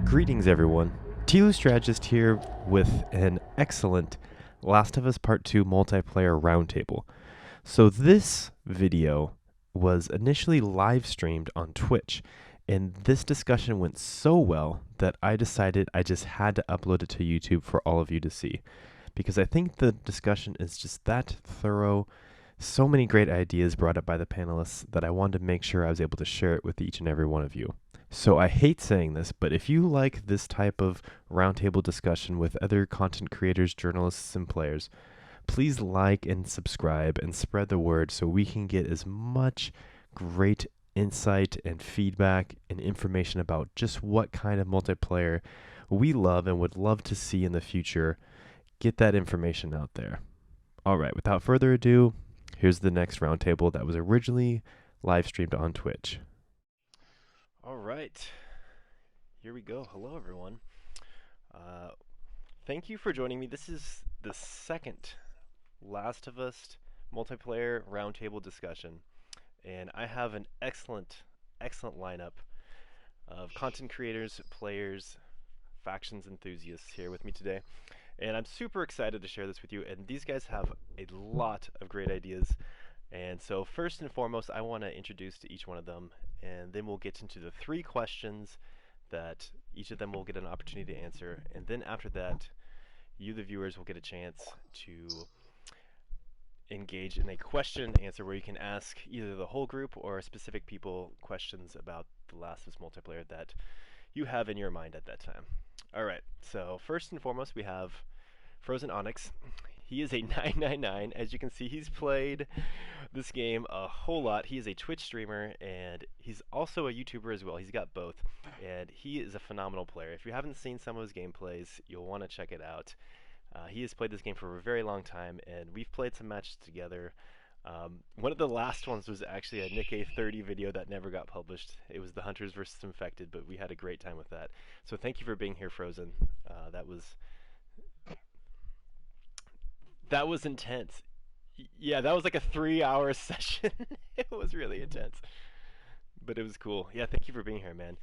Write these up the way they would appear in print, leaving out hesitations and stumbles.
Greetings, everyone. TLOU Strategist here with an excellent Last of Us Part 2 multiplayer roundtable. So this video was initially live streamed on Twitch, and this discussion went so well that I decided I just had to upload it to YouTube for all of you to see, because I think the discussion is just that thorough, so many great ideas brought up by the panelists that I wanted to make sure I was able to share it with each and every one of you. So I hate saying this, but if you like this type of roundtable discussion with other content creators, journalists, and players, please like and subscribe and spread the word so we can get as much great insight and feedback and information about just what kind of multiplayer we love and would love to see in the future. Get that information out there. All right, without further ado, here's the next roundtable that was originally live streamed on Twitch. All right, here we go. Hello, everyone. Thank you for joining me. This is the second Last of Us multiplayer roundtable discussion, and I have an excellent lineup of content creators, players, factions enthusiasts here with me today, and I'm super excited to share this with you. And these guys have a lot of great ideas. And so first and foremost, I want to introduce to each one of them, and then we'll get into the 3 questions that each of them will get an opportunity to answer. And then after that, you, the viewers, will get a chance to engage in a question and answer where you can ask either the whole group or specific people questions about the Last of Us multiplayer that you have in your mind at that time. All right, so first and foremost, we have Frozen Onyx. He is a 999. As you can see, he's played this game a whole lot. He is a Twitch streamer, and he's also a YouTuber as well. He's got both, and he is a phenomenal player. If you haven't seen some of his gameplays, you'll want to check it out. He has played this game for a very long time, and we've played some matches together. One of the last ones was actually a Nick A30 video that never got published. It was the Hunters versus Infected, but we had a great time with that. So thank you for being here, Frozen. That was intense. Yeah, that was like a 3-hour session. It was really intense, but it was cool. Yeah, thank you for being here, man.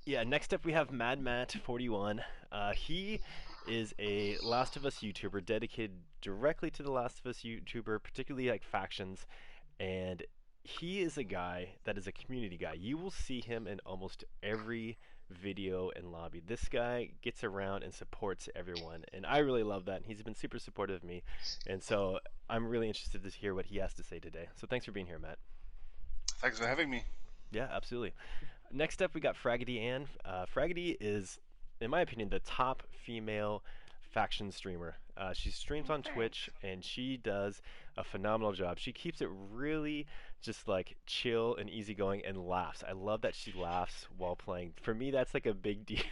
Yeah, next up we have MadMatt41. He is a Last of Us YouTuber dedicated directly to the Last of Us YouTuber, particularly like factions, and he is a guy that is a community guy. You will see him in almost every video and lobby. This guy gets around and supports everyone, and I really love that. He's been super supportive of me, and so I'm really interested to hear what he has to say today. So thanks for being here, Matt. Thanks for having me. Yeah, absolutely. Next up, we got Fraggedy Ann. Fraggedy is, in my opinion, the top female faction streamer. She streams on Twitch, and she does a phenomenal job. She keeps it really just like chill and easygoing and laughs. I love that she laughs while playing. For me, that's like a big deal.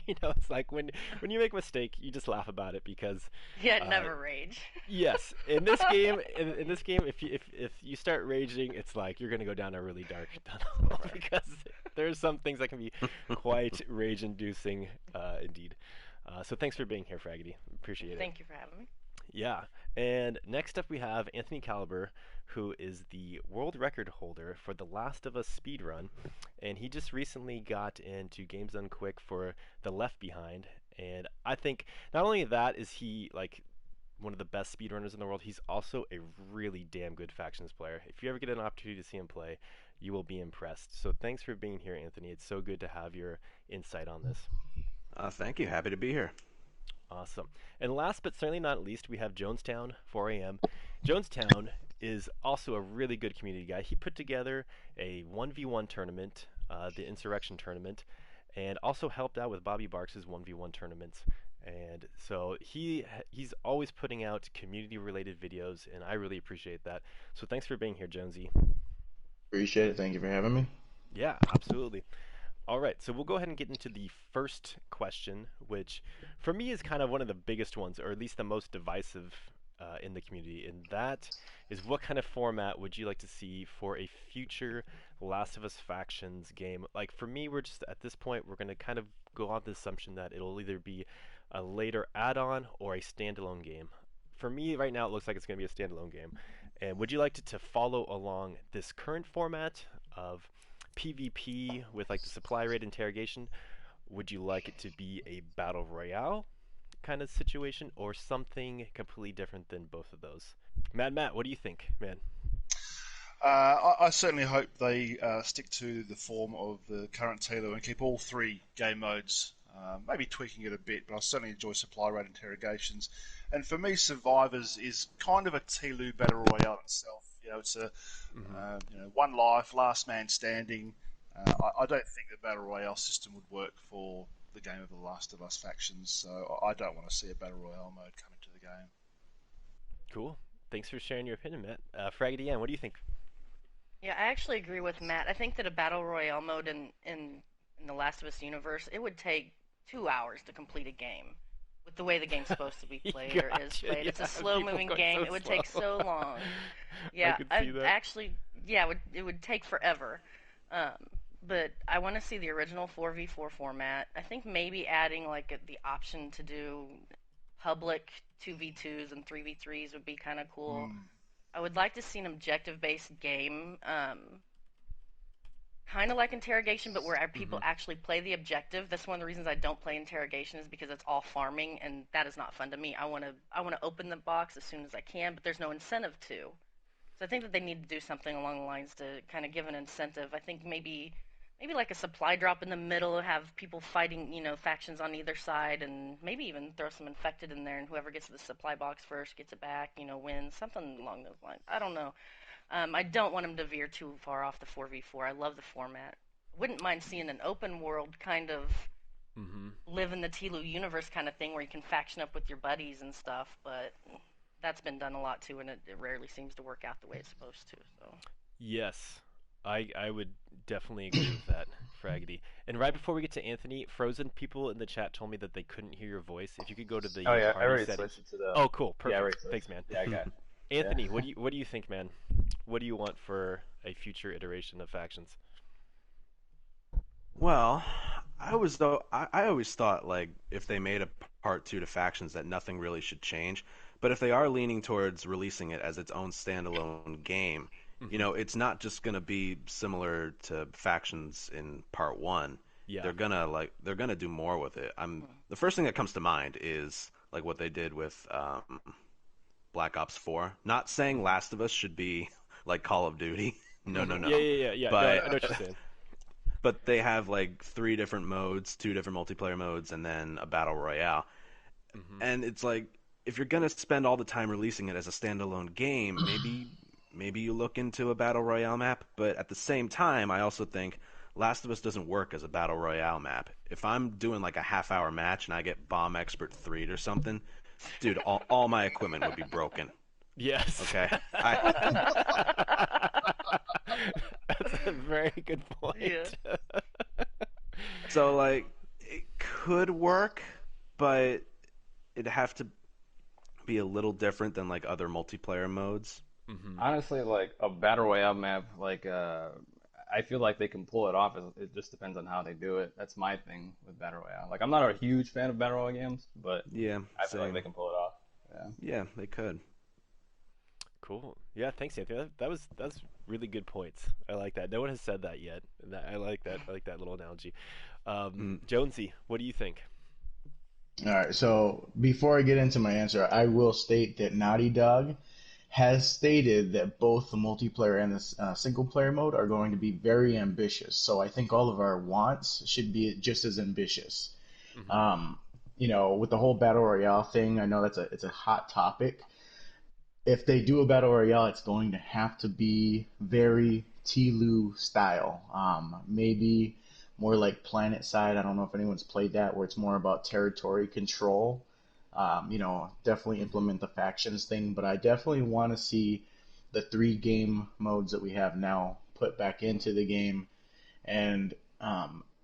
It's like when you make a mistake, you just laugh about it because never rage. yes, in this game, if you start raging, it's like you're gonna go down a really dark tunnel because there's some things that can be quite rage-inducing, indeed. So thanks for being here, Fraggedy. Appreciate it. Thank you for having me. Yeah, and next up we have Anthony Caliber, who is the world record holder for the Last of Us speedrun, and he just recently got into Games Done Quick for the Left Behind, and I think not only that is he like one of the best speedrunners in the world, he's also a really damn good factions player. If you ever get an opportunity to see him play, you will be impressed. So thanks for being here, Anthony. It's so good to have your insight on this. Thank you. Happy to be here. Awesome. And last but certainly not least, we have Jonestown 4am. Jonestown is also a really good community guy. He put together a 1v1 tournament, the Insurrection Tournament, and also helped out with Bobby Barks' 1v1 tournaments. And so he's always putting out community-related videos, and I really appreciate that. So thanks for being here, Jonesy. Appreciate it. Thank you for having me. Yeah, absolutely. All right, so we'll go ahead and get into the first question, which for me is kind of one of the biggest ones, or at least the most divisive in the community, and that is what kind of format would you like to see for a future Last of Us Factions game? Like for me, we're just at this point, we're going to kind of go on the assumption that it'll either be a later add-on or a standalone game. For me, right now, it looks like it's going to be a standalone game. And would you like to follow along this current format of PvP with like the supply rate interrogation, Would you like it to be a battle royale kind of situation or something completely different than both of those? MadMatt, what do you think, man? I certainly hope they stick to the form of the current TLOU and keep all three game modes. Maybe tweaking it a bit, but I certainly enjoy supply rate interrogations. And for me, Survivors is kind of a TLOU battle royale itself. It's a one life, last man standing. I don't think the battle royale system would work for the game of the Last of Us factions, so I don't want to see a battle royale mode come into the game. Cool. Thanks for sharing your opinion, Matt. Fraggy Ann, what do you think? Yeah, I actually agree with Matt. I think that a battle royale mode in the Last of Us universe, it would take 2 hours to complete a game. With the way the game's supposed to be played or is Gotcha, played, it's a yeah, people slow-moving going game. so It would slow. take so long. I Yeah, could see I that. actually, yeah, it would take forever. But I want to see the original 4v4 format. I think maybe adding like the option to do public 2v2s and 3v3s would be kind of cool. Mm. I would like to see an objective-based game, kind of like interrogation, but where people actually play the objective. That's one of the reasons I don't play interrogation is because it's all farming, and that is not fun to me. I want to open the box as soon as I can, but there's no incentive to. So I think that they need to do something along the lines to kind of give an incentive. I think maybe like a supply drop in the middle, have people fighting, factions on either side, and maybe even throw some infected in there, and whoever gets to the supply box first gets it back, wins, something along those lines. I don't know. I don't want them to veer too far off the 4v4. I love the format. Wouldn't mind seeing an open world kind of Mm-hmm. live in the TLOU universe kind of thing where you can faction up with your buddies and stuff, but that's been done a lot too, and it rarely seems to work out the way it's supposed to. So Yes, I would definitely agree with that, Fraggedy. And right before we get to Anthony, Frozen people in the chat told me that they couldn't hear your voice. If you could go to the Oh yeah, I party already settings. switched it to the. Oh, cool, Yeah, I already perfect. switched. Thanks, man. Yeah, I got it. Anthony, Yeah. what do you think, man? What do you want for a future iteration of factions? Well, I always thought like if they made a part two to factions that nothing really should change. But if they are leaning towards releasing it as its own standalone game, it's not just gonna be similar to factions in part one. Yeah. They're gonna do more with it. The first thing that comes to mind is like what they did with Black Ops 4. Not saying Last of Us should be like Call of Duty. No, no, no. Yeah. No, But I know what you're saying. but they have like 3 different modes, 2 different multiplayer modes, and then a battle royale. And it's like if you're gonna spend all the time releasing it as a standalone game, maybe you look into a battle royale map. But at the same time, I also think Last of Us doesn't work as a battle royale map. If I'm doing like a half-hour match and I get Bomb Expert 3'd or something, dude, all my equipment would be broken. Yes. Okay. That's a very good point. Yeah. So like it could work, but it'd have to be a little different than like other multiplayer modes. Honestly, like a battle royale map, like I feel like they can pull it off. It just depends on how they do it. That's my thing with battle royale. Like I'm not a huge fan of battle royale games, but Yeah, I feel like same. they can pull it off. Yeah. Yeah, they could. Cool. Yeah, thanks, Anthony. That's really good points. I like that. No one has said that yet. And I like that. I like that little analogy. Jonesy, what do you think? All right, so before I get into my answer, I will state that Naughty Dog has stated that both the multiplayer and the single player mode are going to be very ambitious. So I think all of our wants should be just as ambitious. With the whole battle royale thing, I know it's a hot topic. If they do a battle royale, it's going to have to be very TLOU style. Maybe more like Planet Side. I don't know if anyone's played that, where it's more about territory control. Definitely implement the factions thing, but I definitely want to see the 3 game modes that we have now put back into the game, and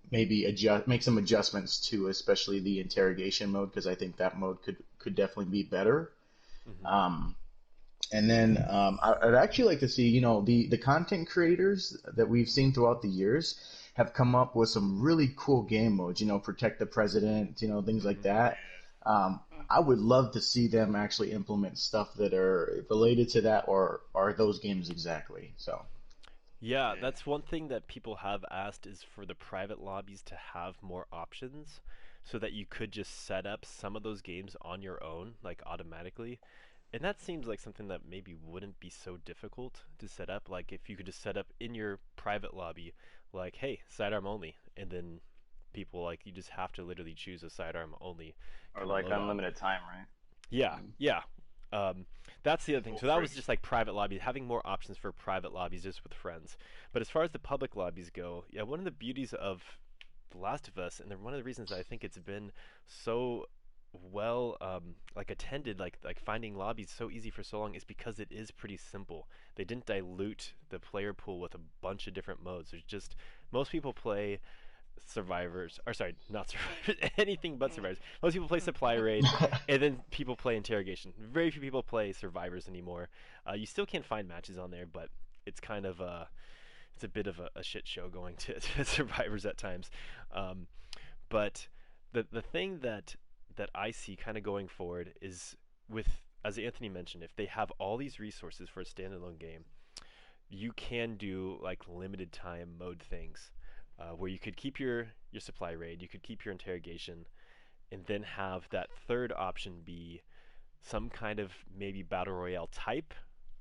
maybe make some adjustments to, especially the interrogation mode, because I think that mode could definitely be better. And then I'd actually like to see, the content creators that we've seen throughout the years have come up with some really cool game modes, protect the president, things like that. I would love to see them actually implement stuff that are related to that or those games exactly. So, Yeah, Yeah. that's one thing that people have asked is for the private lobbies to have more options so that you could just set up some of those games on your own, like automatically. And that seems like something that maybe wouldn't be so difficult to set up. Like if you could just set up in your private lobby, like, hey, sidearm only, and then people like you just have to literally choose a sidearm only Or kind of like loadout. unlimited time, right? Yeah, Mm. yeah. Um, that's the other thing. Or So that free. was just like private lobbies, having more options for private lobbies just with friends. But as far as the public lobbies go, yeah, one of the beauties of The Last of Us, and one of the reasons that I think it's been so well like attended, like finding lobbies so easy for so long, is because it is pretty simple. They didn't dilute the player pool with a bunch of different modes. There's just most people play survivors, or sorry, not survivors, anything but survivors. Most people play supply raid, and then people play interrogation. Very few people play survivors anymore. You still can't find matches on there, but it's kind of it's a bit of a shit show going to survivors at times. Um, but the thing that I see kind of going forward is with, as Anthony mentioned, if they have all these resources for a standalone game, you can do like limited time mode things where you could keep your supply raid, you could keep your interrogation, and then have that third option be some kind of maybe battle royale type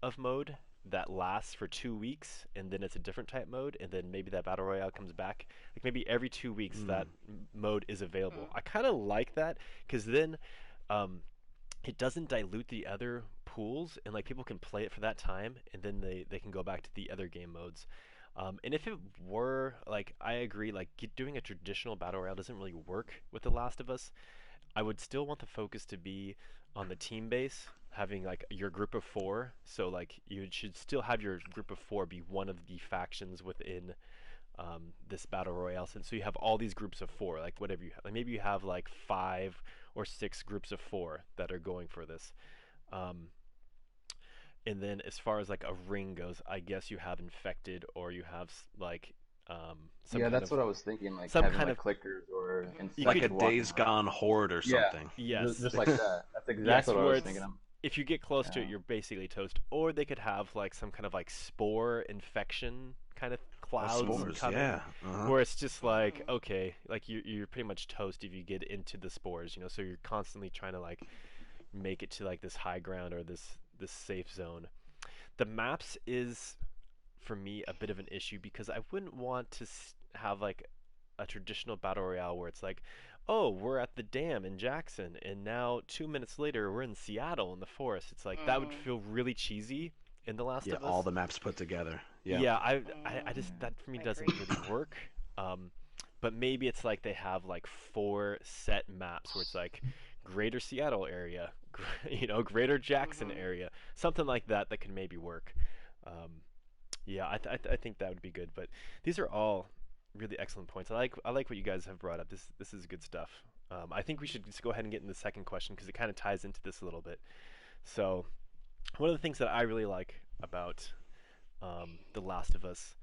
of mode that lasts for 2 weeks, and then it's a different type mode, and then maybe that battle royale comes back. Like maybe every 2 weeks that mode is available. I kind of like that because then um, it doesn't dilute the other pools, and like people can play it for that time, and then they can go back to the other game modes. And if it were like, I agree, like doing a traditional battle royale doesn't really work with The Last of Us. I would still want the focus to be on the team base, having like your group of four. So like you should still have your group of four be one of the factions within this battle royale. So you have all these groups of four, like whatever you have. Like maybe you have like 5 or 6 groups of four that are going for this. Um, and then as far as like a ring goes, I guess you have infected or you have like some Yeah, kind that's of what I was thinking, like some having kind like of clickers or you Like could a infected walking Days around. Gone horde or Yeah, something. yes. just like that. That's exactly Yes, what I where was thinking. it's if you get close to it, Yeah. you're basically toast. Or they could have like some kind of like spore infection kind of Oh, clouds spores, coming, yeah. Uh-huh. where it's just like okay, like you're pretty much toast if you get into the spores, you know. So you're constantly trying to like make it to like this high ground or this safe zone. The maps is for me a bit of an issue because I wouldn't want to have like a traditional battle royale where it's like, oh, we're at the dam in Jackson, and now 2 minutes later we're in Seattle in the forest. It's like that would Mm, feel really cheesy in The Last Yeah, of all Us. the maps put together. Yeah. Yeah, I just Yeah. that for me I doesn't agree. really work. Um, but maybe it's like they have like 4 set maps where it's like Greater Seattle area, Greater Jackson Mhm. area, something like that that could maybe work. Um, yeah, I think that would be good. But these are all really excellent points. I like what you guys have brought up. This is good stuff. I think we should just go ahead and get into the second question because it kind of ties into this a little bit. So one of the things that I really like about The Last of Us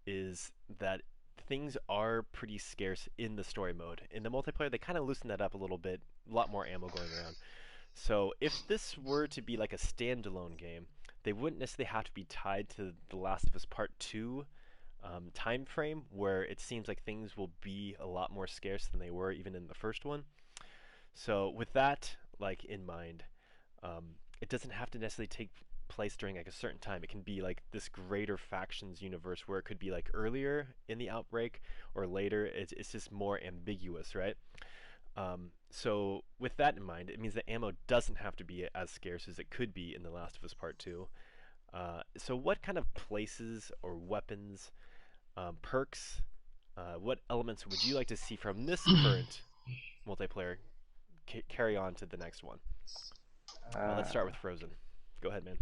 is that things are pretty scarce in the story mode. In the multiplayer, they kind of loosen that up a little bit. A lot more ammo going around. So if this were to be like a standalone game, they wouldn't necessarily have to be tied to The Last of Us Part 2 time frame, where it seems like things will be a lot more scarce than they were even in the first one. So with that like in mind, it doesn't have to necessarily take place during like a certain time. It can be like this greater factions universe where it could be like earlier in the outbreak or later. It's just more ambiguous, right? So with that in mind, it means that ammo doesn't have to be as scarce as it could be in The Last of Us Part 2. So what kind of places or weapons, perks, what elements would you like to see from this current multiplayer carry on to the next one? Let's start Uh, with Frozen. Go ahead, man.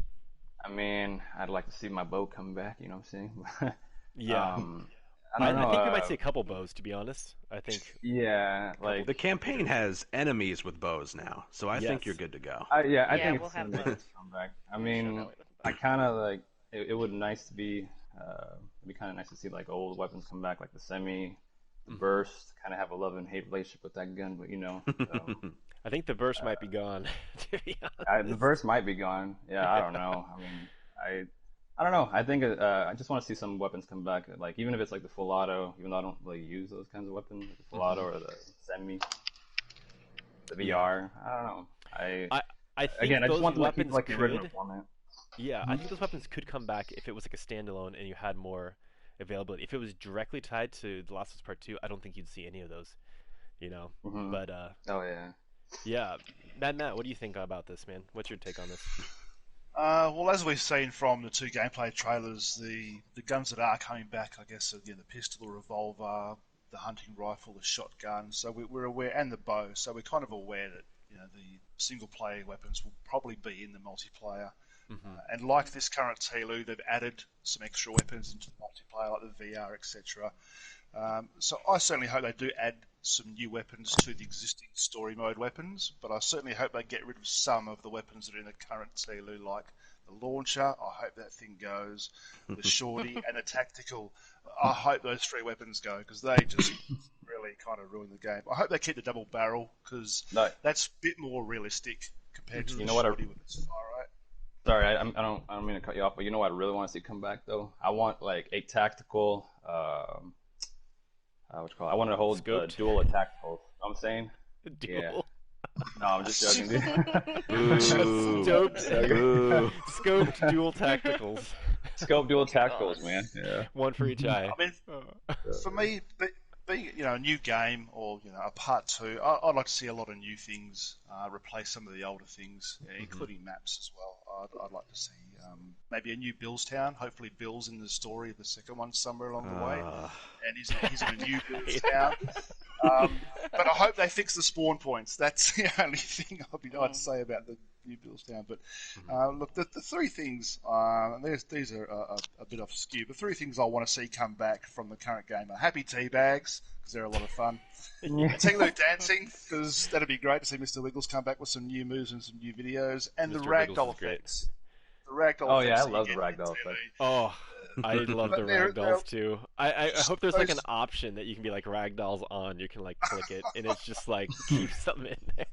I mean, I'd like to see my bow come back. You know what I'm saying? Yeah, um, I I, don't I know. think we might see a couple bows. To be honest, I think Yeah, a couple The like campaign hitters. has enemies with bows now, so I think you're Yes. good to go. yeah, I Yeah, think we'll it's gonna have make its bows. comeback. I Definitely mean, with I bows. kind of like it would nice to be it'd be kind of nice to see like old weapons come back, like the semi, the Hmm. burst. Kind of have a love and hate relationship with that gun, but you know, so I think the burst might be gone. To be the honest. burst might be gone. Yeah, I don't know. I mean, I I don't know. I think I just want to see some weapons come back. Like even if it's like the full auto, even though I don't really use those kinds of weapons, like the full auto or the semi, the Yeah. VR. I don't know. I I think Again, I just those want them to keep weapons like the original could. format. Yeah, I Mhm. think those weapons could come back if it was like a standalone and you had more availability. If it was directly tied to The Last of Us Part 2, I don't think you'd see any of those, you know. Mhm. But Oh yeah. yeah, Matt, what do you think about this, man? What's your take on this? Well, as we've seen from the two gameplay trailers, the guns that are coming back, I guess, are the pistol, the revolver, the hunting rifle, the shotgun. So we're aware, and the bow. So we're kind of aware that the single player weapons will probably be in the multiplayer. Hmm. And like this current TLOU, they've added some extra weapons into the multiplayer, like the VR, etc. So I certainly hope they do add some new weapons to the existing story mode weapons, but I certainly hope they get rid of some of the weapons that are in the current TLOU, like the launcher. I hope that thing goes. The shorty and the tactical. I hope those three weapons go because they just really kind of ruin the game. I hope they keep the double barrel because No, that's a bit more realistic compared to Hmm. you the know what? shorty with its fire rate. Sorry, I don't mean to cut you off, but you know what I really want to see come back though? I want like a tactical, what you call it? I want to hold Scoped dual attack pulse. Know what I'm saying? Yeah. duel. No, I'm just joking, dude. Boo. Scoped, Boo. scoped dual tacticals, Scope dual Oh attack God. pulse, man. Yeah. one for each eye. I mean, for me, being a new game or a part two, I'd like to see a lot of new things, replace some of the older things, Hmm. including maps as well. I'd like to see maybe a new Bill's town. Hopefully, Bill's in the story of the second one somewhere along the way, Uh, and he's in a new Bill's Right. town. But I hope they fix the spawn points. That's the only thing I'd say about the new Bill's town. But Mhm. look, the three things, and these are a bit off skew, but three things I want to see come back from the current game are happy tea bags, because they're a lot of fun. Yeah. TLOU dancing, because that'd be great to see Mr. Wiggles come back with some new moves and some new videos. And the Mr. Wiggles ragdoll is great. effects. The ragdoll Oh yeah, I effects that you love the get in ragdoll TLOU. effect. Oh, I love the But they're ragdolls too. I hope there's like an those option that you can be like ragdolls on. You can like click it, and it's just like keeps them in there.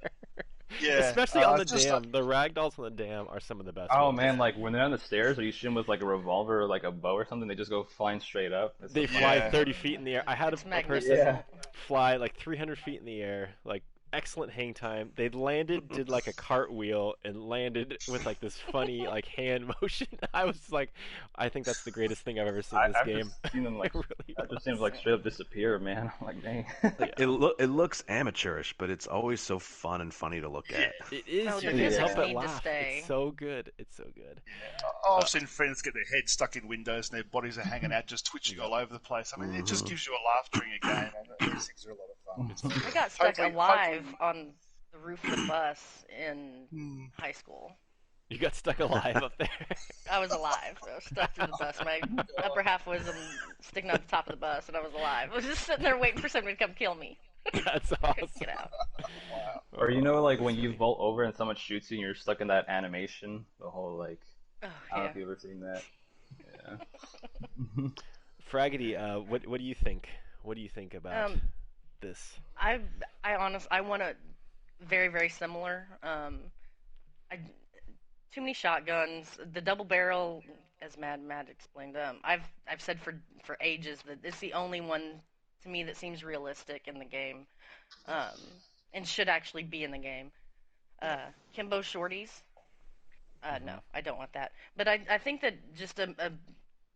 yeah, Especially on the just dam. The ragdolls on the dam are some of the best Oh ones. man, like when they're on the stairs or you shoot them with like a revolver or like a bow or something, they just go flying straight up. It's so They funny. fly Yeah. 30 feet in the air. I had It's a person magnificent. fly like 300 feet in the air, like excellent hang time. They landed, did like a cartwheel, and landed with like this funny like hand motion. I was like, I think that's the greatest thing I've ever seen in this I've game. just seen them like It really I've just seen them was. like straight up disappear, man. I'm like, dang. like it looks amateurish, but it's always so fun and funny to look at. It is. Oh, You the can't physics help but need to laugh. stay. It's so good. It's so good. I've seen friends get their heads stuck in windows and their bodies are hanging out, just twitching all over the place. I mean, it just Mhm. gives you a laugh during a game, and these things are a lot of fun. It's fun. I got stuck alive Hopefully, on the roof of the bus in hmm, high school. You got stuck alive up there. I was alive. I was stuck through the bus. My upper half was sticking out the top of the bus, and I was alive. I was just sitting there waiting for somebody to come kill me. That's Couldn't awesome. get out. wow. Or you know, like That's when you funny. vault over and someone shoots you and you're stuck in that animation, the whole like Oh, I don't know yeah. if you've ever seen that. Yeah. Fraggy, what do you think? What do you think about Um, this? I want a very, very similar. I too many shotguns. The double barrel, as Matt explained. I've said for ages that it's the only one to me that seems realistic in the game, um, and should actually be in the game. Kimbo shorties. No, Hmm. I don't want that. But I think that just a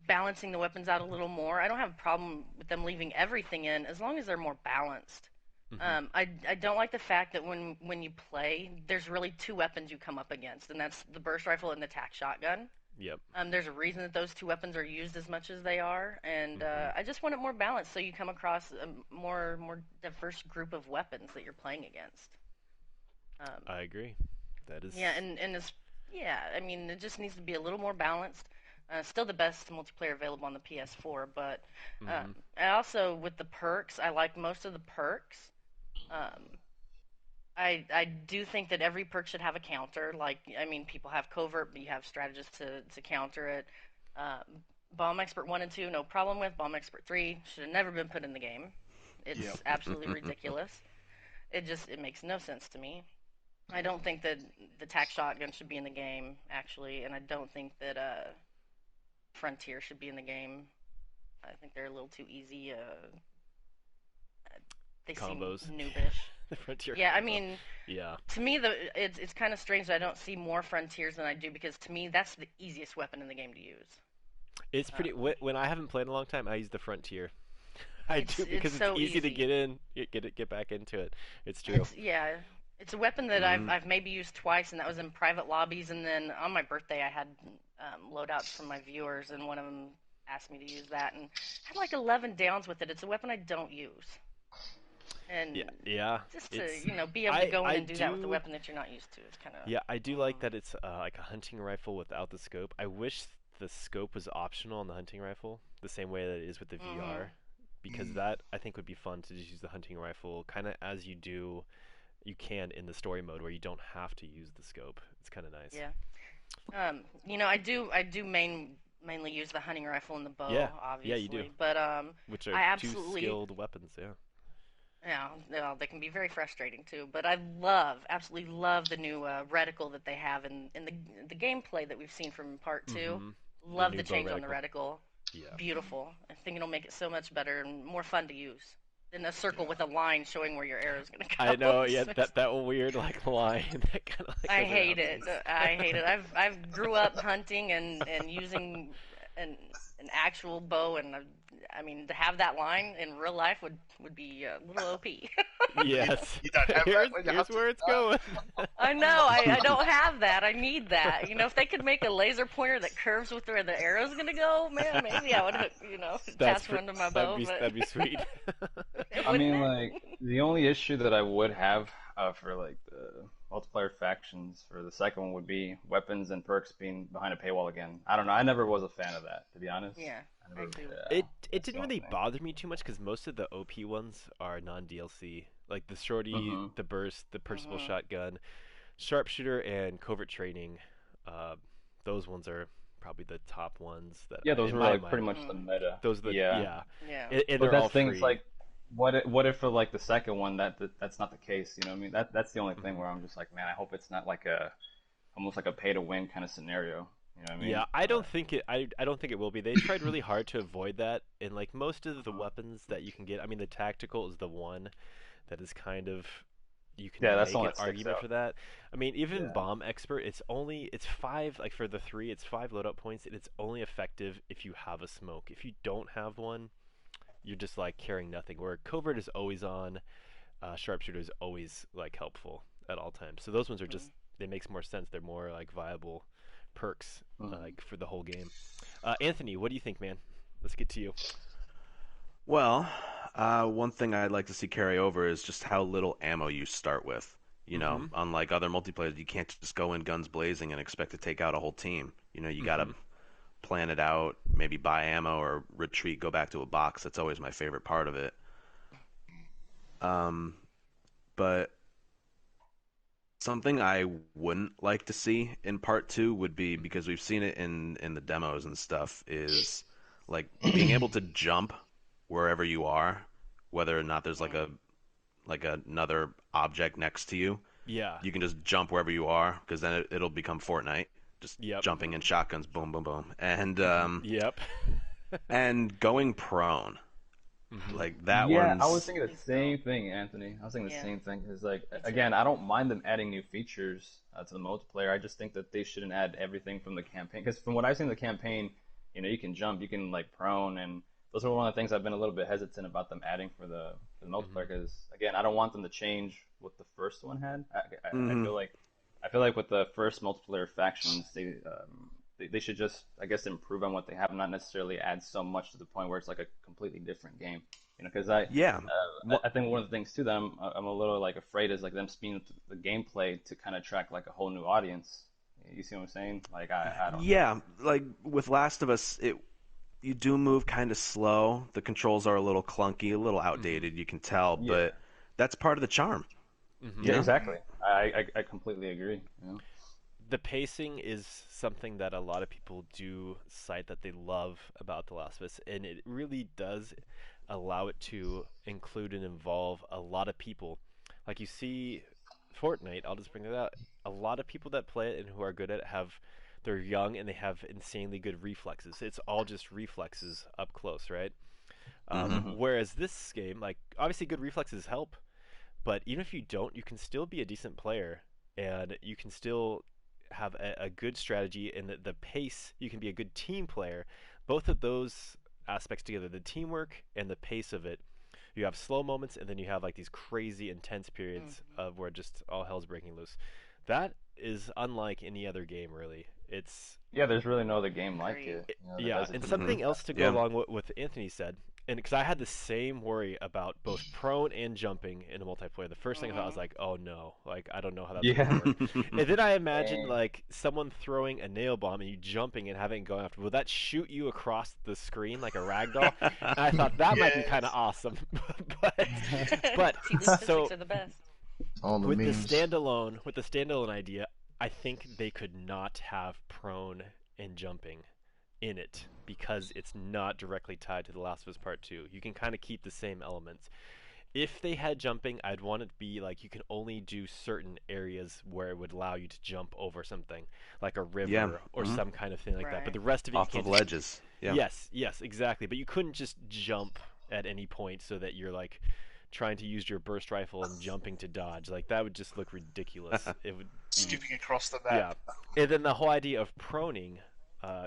balancing the weapons out a little more. I don't have a problem with them leaving everything in as long as they're more balanced. Hmm. I don't like the fact that when you play, there's really two weapons you come up against, and that's the burst rifle and the tac shotgun. Yep. There's a reason that those two weapons are used as much as they are, and Hmm. I just want it more balanced so you come across a more diverse group of weapons that you're playing against. Um, I agree. That is. yeah, and it's yeah, I mean it just needs to be a little more balanced. Still the best multiplayer available on the PS4, but Hmm. I also with the perks, I like most of the perks. Um, I do think that every perk should have a counter. Like I mean, people have covert, but you have strategists to counter it. Bomb Expert 1 and 2, no problem with. Bomb Expert 3 should have never been put in the game. Yep. It's absolutely ridiculous. It makes no sense to me. I don't think that the tac shotgun should be in the game actually, and I don't think that Frontier should be in the game. I think they're a little too easy. They Combos. seem noobish. The Frontier Yeah, I combo. mean, Yeah. to me, it's kind of strange that I don't see more Frontiers than I do, because to me, that's the easiest weapon in the game to use. It's pretty. When I haven't played in a long time, I use the Frontier. I do because it's so easy to easy. get in, get back into it. It's true. It's a weapon that I've maybe used twice, and that was in private lobbies. And then on my birthday, I had loadouts from my viewers, and one of them asked me to use that, and I had like 11 downs with it. It's a weapon I don't use, and Yeah. just to be able to go in and do that with a weapon that you're not used to, it's kind of Yeah, I do like that it's like a hunting rifle without the scope. I wish the scope was optional on the hunting rifle, the same way that it is with the VR, because that I think would be fun to just use the hunting rifle kind of as you can in the story mode where you don't have to use the scope. It's kind of nice. Yeah. I do mainly use the hunting rifle and the bow, Yeah. obviously. Yeah, you do. But Which are I absolutely two skilled weapons, yeah. Yeah, they can be very frustrating too. But I absolutely love the new reticle that they have in the gameplay that we've seen from Part 2. Love the change on the reticle. Yeah. Beautiful. I think it'll make it so much better and more fun to use than a circle with a line showing where your arrow's going to go. I know, yeah, that weird like line that kind of like I hate it. I hate it. I've grew up hunting and using an actual bow, and I mean, to have that line in real life would be a little OP. Yes. You don't have here's that when you here's hunt where it's going. I know. I don't have that. I need that. If they could make a laser pointer that curves with where the arrow's gonna go, man, maybe I would, attach one to my bow. That'd be sweet. I mean, like, the only issue that I would have for like the multiplayer factions for the second one would be weapons and perks being behind a paywall again. I don't know. I never was a fan of that, to be honest. Yeah, I agree. It didn't really bother me too much because most of the OP ones are non-DLC, like the shorty, the burst, the purchasable shotgun, sharpshooter, and covert training. Those ones are probably the top ones that. Yeah, those were like pretty much the meta. Those are the Yeah. And But they're all that's the thing. free. It's like, what if for like the second one that's not the case? You know what I mean? That's the only thing where I'm just like, man, I hope it's not like almost like a pay to win kind of scenario. You know what I mean? Yeah, I don't think it will be. They tried really hard to avoid that, and like most of the weapons that you can get, I mean, the tactical is the one that is kind of you can that's make the one an that sticks argument out. for that. I mean, even bomb expert, it's 5, like for the 3, it's 5 loadout points, and it's only effective if you have a smoke. If you don't have one, you're just like carrying nothing. Where covert is always on, sharpshooter is always like helpful at all times. So those ones are just they makes more sense. They're more like viable perks like for the whole game. Anthony, what do you think, man? Let's get to you. Well, one thing I'd like to see carry over is just how little ammo you start with. You know, unlike other multiplayers, you can't just go in guns blazing and expect to take out a whole team. You know, you gotta plan it out, maybe buy ammo or retreat, go back to a box. That's always my favorite part of it. But something I wouldn't like to see in part 2 would be, because we've seen it in the demos and stuff, is like being able to jump wherever you are, whether or not there's like another object next to you. Yeah. You can just jump wherever you are, because then it'll become Fortnite. Just jumping in shotguns, boom, boom, boom, and and going prone, like that one. Yeah, I was thinking the same thing, Anthony. I was thinking the same thing. Because, like, again, I don't mind them adding new features to the multiplayer. I just think that they shouldn't add everything from the campaign. Because from what I've seen in the campaign, you can jump, you can like prone, and those are one of the things I've been a little bit hesitant about them adding for the multiplayer. Because again, I don't want them to change what the first one had. I feel like with the first multiplayer factions, they should just, I guess, improve on what they have, not necessarily add so much to the point where it's like a completely different game. Because I think one of the things too that I'm a little like afraid is like them speeding up the gameplay to kind of attract like a whole new audience. You see what I'm saying? Like I don't. Yeah, like with Last of Us, you do move kind of slow. The controls are a little clunky, a little outdated. You can tell, but that's part of the charm. Yeah, exactly. I completely agree. Yeah. The pacing is something that a lot of people do cite that they love about The Last of Us, and it really does allow it to include and involve a lot of people. Like you see Fortnite, I'll just bring it out. A lot of people that play it and who are good at it have they're young and they have insanely good reflexes. It's all just reflexes up close, right? Whereas this game, like, obviously good reflexes help, but even if you don't, you can still be a decent player, and you can still have a good strategy, and the pace, you can be a good team player. Both of those aspects together, the teamwork and the pace of it, you have slow moments, and then you have like these crazy intense periods of where just all hell's breaking loose. That is unlike any other game, really. It's there's really no other game like it. yeah, and something else to go along with what Anthony said, and because I had the same worry about both prone and jumping in a multiplayer. The first thing I thought was like, oh no, like I don't know how that's gonna work. And then I imagined like someone throwing a nail bomb and you jumping and having it go after. Will that shoot you across the screen like a ragdoll? And I thought that might be kind of awesome. but so are the best. with the standalone idea, I think they could not have prone and jumping in it because it's not directly tied to The Last of Us Part 2. You can kind of keep the same elements. If they had jumping, I'd want it to be like you can only do certain areas where it would allow you to jump over something, like a river or some kind of thing like that. But the rest of it, off you can't of ledges. Yeah. Yes, exactly. But you couldn't just jump at any point so that you're like trying to use your burst rifle and jumping to dodge. Like that would just look ridiculous. It would skipping across the map. Yeah, and then the whole idea of proning.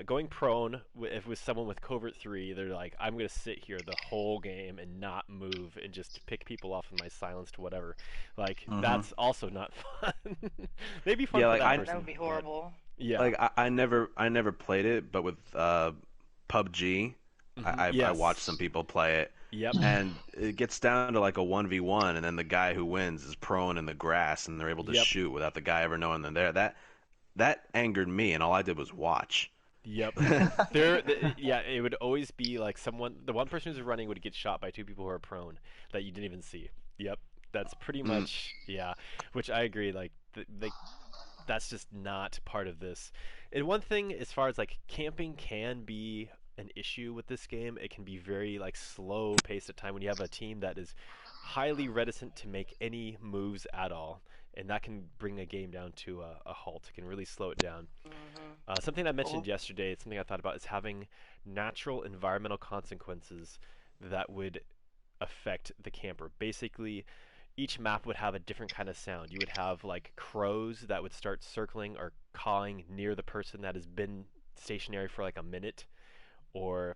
Going prone with someone with covert 3, they're like, I'm going to sit here the whole game and not move and just pick people off with my silenced whatever. Like, that's also not fun. Maybe fun for that person. That would be horrible. Yeah. Like, I never played it, but with PUBG, I watched some people play it. Yep. And it gets down to like a 1v1, and then the guy who wins is prone in the grass, and they're able to shoot without the guy ever knowing they're there. That angered me, and all I did was watch. Yep. It would always be like the one person who's running would get shot by two people who are prone that you didn't even see. Yep. That's pretty much, which I agree, like, that's just not part of this. And one thing, as far as, like, camping can be an issue with this game, it can be very, like, slow paced at time when you have a team that is highly reticent to make any moves at all. And that can bring a game down to a halt. It can really slow it down. Something I mentioned yesterday, something I thought about, is having natural environmental consequences that would affect the camper. Basically, each map would have a different kind of sound. You would have like crows that would start circling or cawing near the person that has been stationary for like a minute, or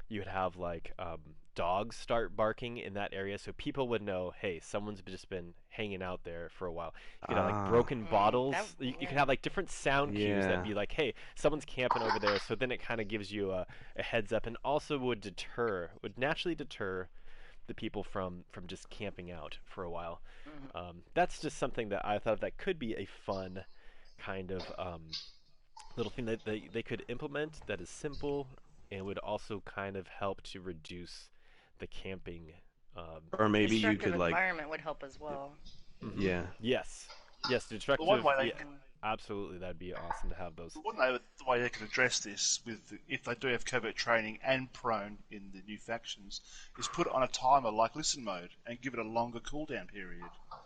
you would have like dogs start barking in that area, so people would know, hey, someone's just been hanging out there for a while. You could have like broken bottles. You could have like different sound cues that be like, hey, someone's camping over there. So then it kind of gives you a heads up, and also would naturally deter the people from just camping out for a while. That's just something that I thought that could be a fun kind of little thing that they could implement that is simple and would also kind of help to reduce the camping. Or maybe you could like environment would help as well. Yeah. Yes, destructive. One way absolutely, that'd be awesome to have those. The way they could address this, if they do have covert training and prone in the new factions, is put it on a timer like listen mode and give it a longer cooldown period.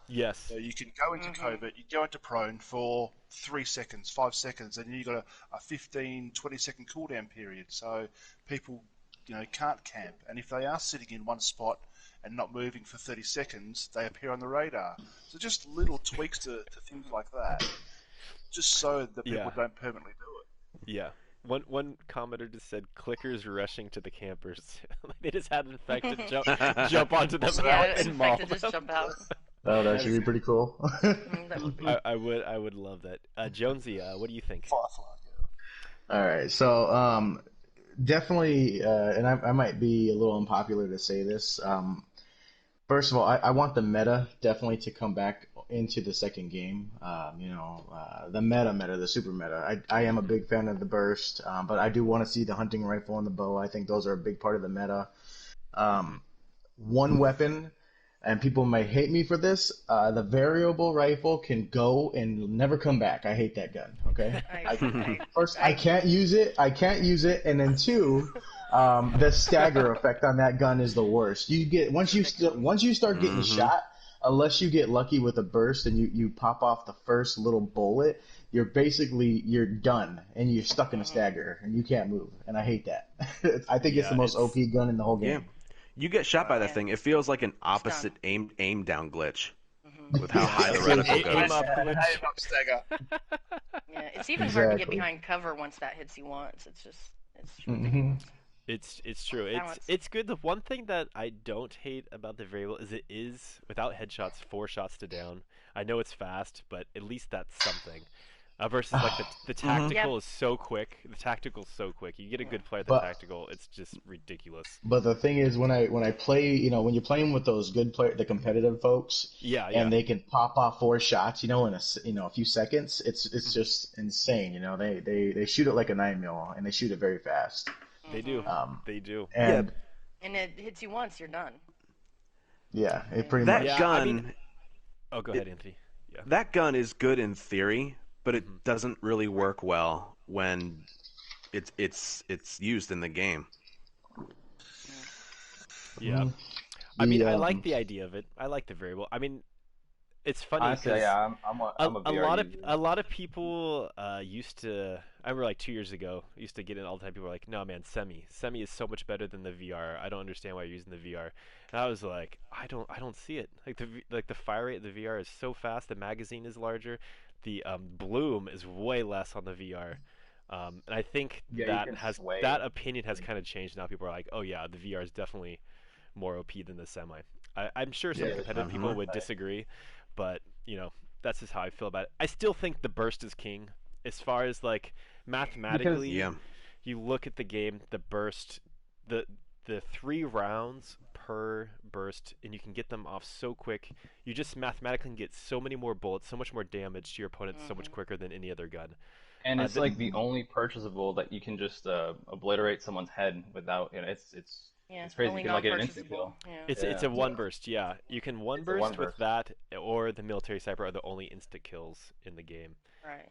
Yes. So you can go into covert, you go into prone for 3 seconds, 5 seconds, and then you've got a 15, 20-second cooldown period. So people, can't camp. And if they are sitting in one spot and not moving for 30 seconds, they appear on the radar. So just little tweaks to things like that, just so that people don't permanently do it. Yeah. One commenter just said clickers rushing to the campers. They just had an infected jump onto them and maul them. Just jump out. Oh, that should be pretty cool. I would love that. Jonesy, what do you think? Firefly. All right, so definitely, and I might be a little unpopular to say this. First of all, I want the meta definitely to come back into the second game. The meta, the super meta. I am a big fan of the burst, but I do want to see the hunting rifle and the bow. I think those are a big part of the meta. One weapon, and people may hate me for this, the variable rifle can go and never come back. I hate that gun, okay? First, I can't use it, and then two, the stagger effect on that gun is the worst. You get once you start getting shot, unless you get lucky with a burst and you pop off the first little bullet, you're done and you're stuck in a stagger and you can't move. And I hate that. I think it's the most OP gun in the whole game. You get shot by that thing, it feels like an opposite aim down glitch with how high the reticle goes. Aim up stagger. Yeah, it's even hard to get behind cover once that hits you once. It's ridiculous. It's true. It's good. The one thing that I don't hate about the variable is it is without headshots 4 shots to down. I know it's fast, but at least that's something. Versus like the tactical is so quick. The tactical's so quick. You get a good player at the tactical, it's just ridiculous. But the thing is, when I play, when you're playing with those good the competitive folks, and they can pop off 4 shots, in a few seconds, it's just insane. They shoot it like a 9mm and they shoot it very fast. They do. They do. And it hits you once, you're done. Yeah, it pretty much. That gun. Go ahead, Anthony. Yeah. That gun is good in theory, but it doesn't really work well when it's used in the game. Yeah. I mean, I like the idea of it. I like the variable. I mean, it's funny. Honestly, yeah, I'm a lot of people used to. I remember like 2 years ago, used to get in all the time. People were like, "No, man, semi is so much better than the VR. I don't understand why you're using the VR." And I was like, "I don't see it. Like the fire rate of the VR is so fast. The magazine is larger. The bloom is way less on the VR." And I think that opinion has kind of changed now. People are like, "Oh yeah, the VR is definitely more OP than the semi." I'm sure some competitive people would disagree, but that's just how I feel about it. I still think the burst is king. As far as like mathematically, you look at the game, the burst, the 3 rounds per burst, and you can get them off so quick. You just mathematically can get so many more bullets, so much more damage to your opponent, so much quicker than any other gun. And it's like the only purchasable that you can just obliterate someone's head without. It's crazy. You can like get an instant kill. It's a one burst. Yeah, you can one burst with that, or the military sniper are the only instant kills in the game. Right.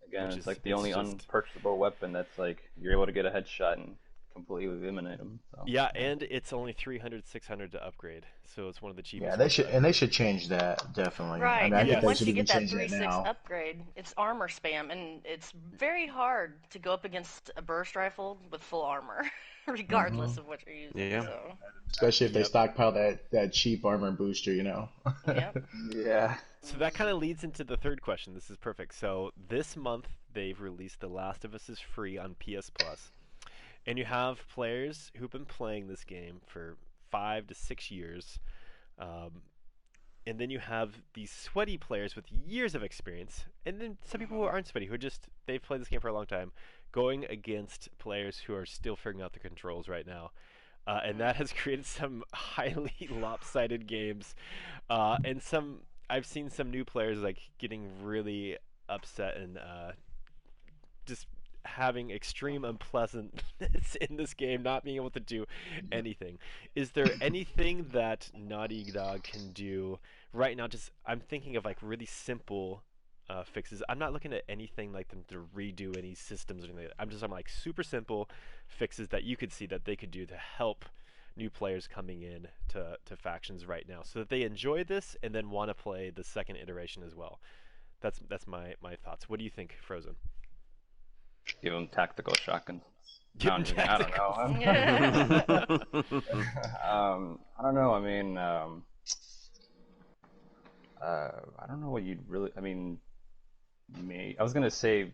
Again, it's like the only unpurchasable weapon that's like you're able to get a headshot and completely eliminate them. So. Yeah, and it's only 300, 600 to upgrade, so it's one of the cheapest. Yeah, they should change that definitely. Right. I think once you get that 3.6 upgrade, it's armor spam, and it's very hard to go up against a burst rifle with full armor, regardless of what you're using. Yeah. So. Especially if they stockpile that cheap armor booster, Yep. Yeah. So that kind of leads into the third question. This is perfect. So this month they've released The Last of Us is free on PSplus. And you have players who've been playing this game for 5 to 6 years. And then you have these sweaty players with years of experience. And then some people who aren't sweaty, they've played this game for a long time, going against players who are still figuring out the controls right now. And that has created some highly lopsided games. And I've seen some new players like getting really upset and just having extreme unpleasantness in this game, not being able to do anything. Is there anything that Naughty Dog can do right now? I'm thinking of like really simple fixes. I'm not looking at anything like them to redo any systems or anything like that. I'm talking like super simple fixes that you could see that they could do to help new players coming in to factions right now, so that they enjoy this and then want to play the second iteration as well. That's my thoughts. What do you think, Frozen? Give them tactical shotguns. I don't know. I mean, I don't know what you'd really. I mean, I was gonna say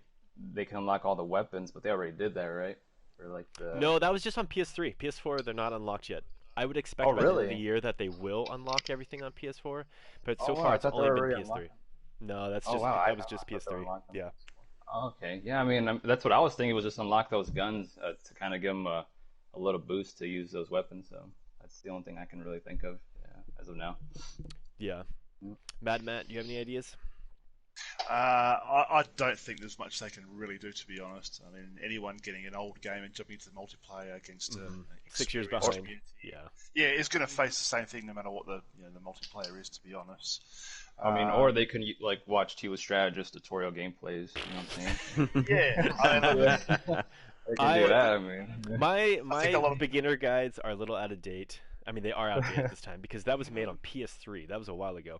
they can unlock all the weapons, but they already did that, right? Or like No, that was just on PS3. PS4, they're not unlocked yet. I would expect by the end of the year that they will unlock everything on PS4, but so far it's only been PS3. Unlocked. No, that was just PS3. Yeah. Okay, yeah, I mean, that's what I was thinking, was just unlock those guns to kind of give them a little boost to use those weapons, so that's the only thing I can really think of as of now. Yeah. MadMatt, do you have any ideas? I don't think there's much they can really do, to be honest. I mean, anyone getting an old game and jumping into the multiplayer against 6 years behind, is going to face the same thing no matter what the multiplayer is, to be honest. I mean, or they can like watch TLOU Strategist tutorial gameplays. You know what I'm saying? Yeah. They can do that. I mean, my beginner guides are a little out of date. I mean, they are outdated this time because that was made on PS3. That was a while ago.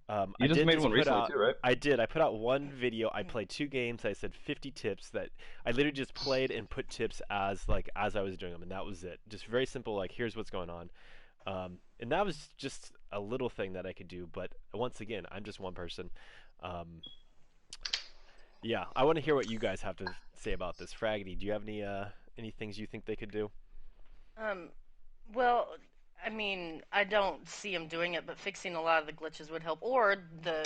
I You just did made just one put recently out. too, right? I did. I put out one video. I played 2 games. I said 50 tips that I literally just played and put tips as I was doing them, and that was it. Just very simple. Like, here's what's going on, and that was just a little thing that I could do. But once again, I'm just one person. Um, yeah, I want to hear what you guys have to say about this. Fraggedy, do you have any things you think they could do? Um, well, I mean, I don't see them doing it, but fixing a lot of the glitches would help. Or the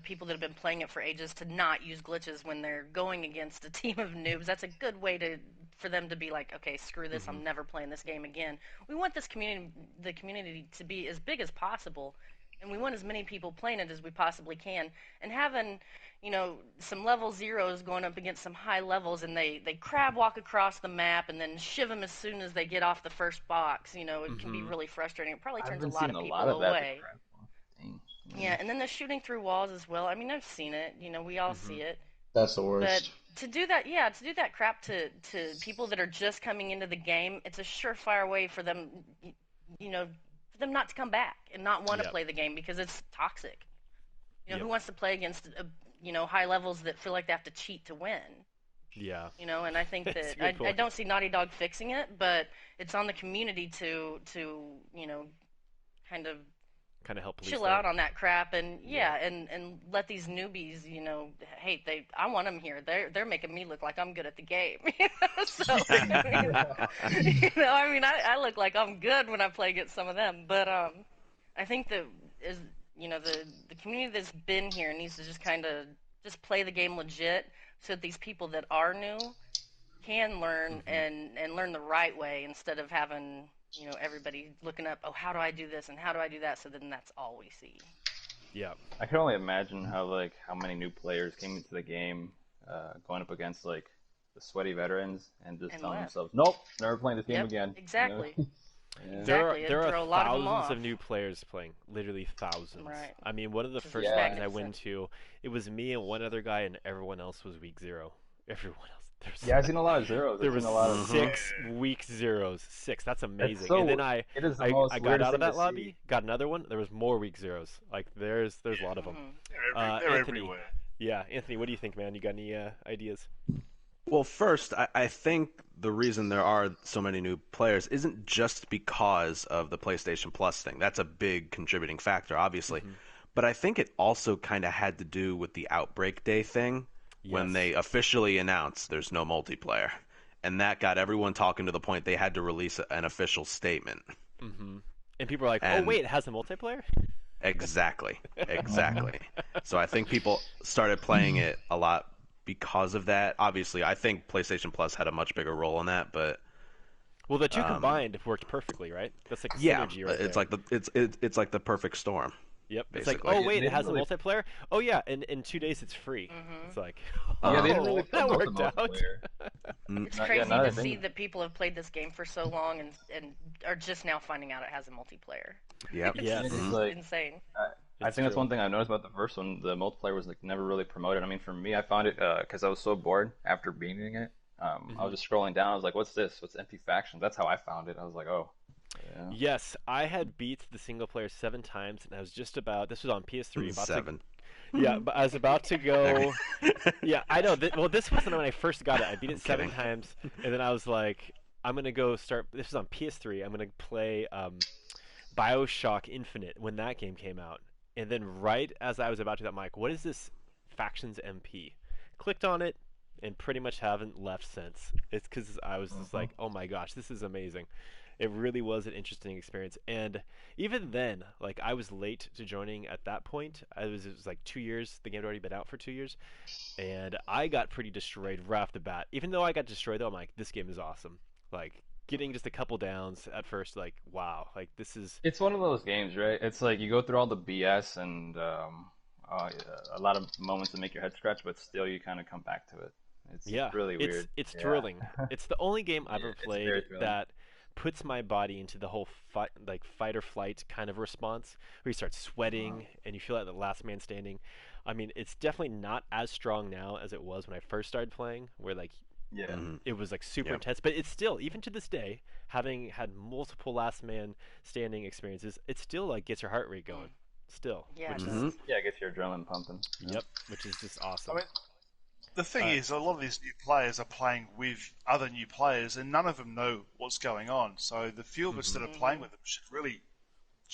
people that have been playing it for ages to not use glitches when they're going against a team of noobs. That's a good way for them to be like, okay, screw this, I'm never playing this game again. We want the community to be as big as possible, and we want as many people playing it as we possibly can. And having, some level zeros going up against some high levels, and they crab walk across the map and then shiv them as soon as they get off the first box. It can be really frustrating. It probably I've turns a been lot seeing of a people lot of that. away. Dang. Yeah, and then the shooting through walls as well. I mean, I've seen it. We all see it. That's the But worst. to do that crap to people that are just coming into the game, it's a surefire way for them, for them not to come back and not want to Yep. play the game because it's toxic. Yep. Who wants to play against, high levels that feel like they have to cheat to win? Yeah. And I think That's a that good I point. don't see Naughty Dog fixing it, but it's on the community to kind of Kind of help police chill that. out on that crap and and let these newbies, hey, I want them here. They're making me look like I'm good at the game. So I mean, I look like I'm good when I play against some of them, but I think that is the community that's been here needs to just kind of just play the game legit so that these people that are new can learn and learn the right way instead of having everybody looking up, oh, how do I do this and how do I do that, so then that's all we see. Yeah. I can only imagine how many new players came into the game, going up against the sweaty veterans and just telling left. themselves, nope, never playing this game Yep, again. exactly. Yeah. Exactly. There It'd are throw a lot of them thousands off. of new players playing, literally thousands. Right. I mean, one of the Just first Yeah. games I went magnificent. to, it was me and one other guy, and everyone else was week 0. Everyone else. Yeah, I've seen a lot of zeros. There I've was seen a lot of 6 week zeros. 6. That's amazing. so- and then I it is the I most got weirdest out of thing that to lobby, see. got another one. There was more week 0s. Like there's a lot of them. Mhm. They're Anthony. everywhere. Yeah, Anthony, what do you think, man? You got any ideas? Well, first, I think the reason there are so many new players isn't just because of the PlayStation Plus thing. That's a big contributing factor, obviously. But I think it also kind of had to do with the Outbreak Day thing when Yes. they officially announced there's no multiplayer. And that got everyone talking to the point they had to release an official statement. And people are like, "Oh And- wait, it has a multiplayer?" Exactly. So I think people started playing it a lot because of that. Obviously, I think PlayStation Plus had a much bigger role in that, but Well, the two combined worked perfectly, right? That's like a yeah, synergy right it's there. like it's like the perfect storm. Yep. It's like, basically. oh wait, They it has a really- multiplayer. Oh yeah, in 2 days it's free. It's like, Yeah, they didn't oh, really that promote worked the out. multiplayer. It's Yeah, crazy now to that I see think- that people have played this game for so long and are just now finding out it has a multiplayer. Yep. Yes. It's It's like, insane. I It's think that's true. one thing I noticed about the first one. The multiplayer was never really promoted. I mean, for me, I found it because I was so bored after beating it. I was just scrolling down. I was like, "What's this? What's empty factions?" That's how I found it. I was like, "Oh, yeah." Yes, I had beat the single player 7 times, and I was just about. This was on PS3. About to- 7. yeah, but I was about to go. Yeah, I know. Well, this wasn't when I first got it. I beat it 7 kidding. times, and then I was like, I'm gonna go start. This was on PS3. I'm gonna play BioShock Infinite when that game came out, and then right as I was about to, that, I'm like, what is this Factions MP? Clicked on it, and pretty much haven't left since. It's because I was just like, oh my gosh, this is amazing. It really was an interesting experience, and even then, like I was late to joining at that point. It was like 2 years. The game had already been out for 2 years, and I got pretty destroyed right off the bat. Even though I got destroyed, though, I'm like, this game is awesome. Like getting just a couple downs at first, like wow, like this is It's one of those games, right? It's like you go through all the BS and a lot of moments that make your head scratch, but still you kind of come back to it. It's really weird. It's Yeah. thrilling. It's the only game I've ever It's played very thrilling. that puts my body into the whole fight or flight kind of response, where you start sweating and you feel like the last man standing. I mean, it's definitely not as strong now as it was when I first started playing, where like Yeah. It was like super Yep. intense, but it's still, even to this day, having had multiple last man standing experiences, it still like gets your heart rate going. Still, Yeah, which it is does. Yeah, it gets your adrenaline pumping. yep, which is just I awesome. mean, the thing is, a lot of these new players are playing with other new players, and none of them know what's going on. So the few of us that are playing with them should really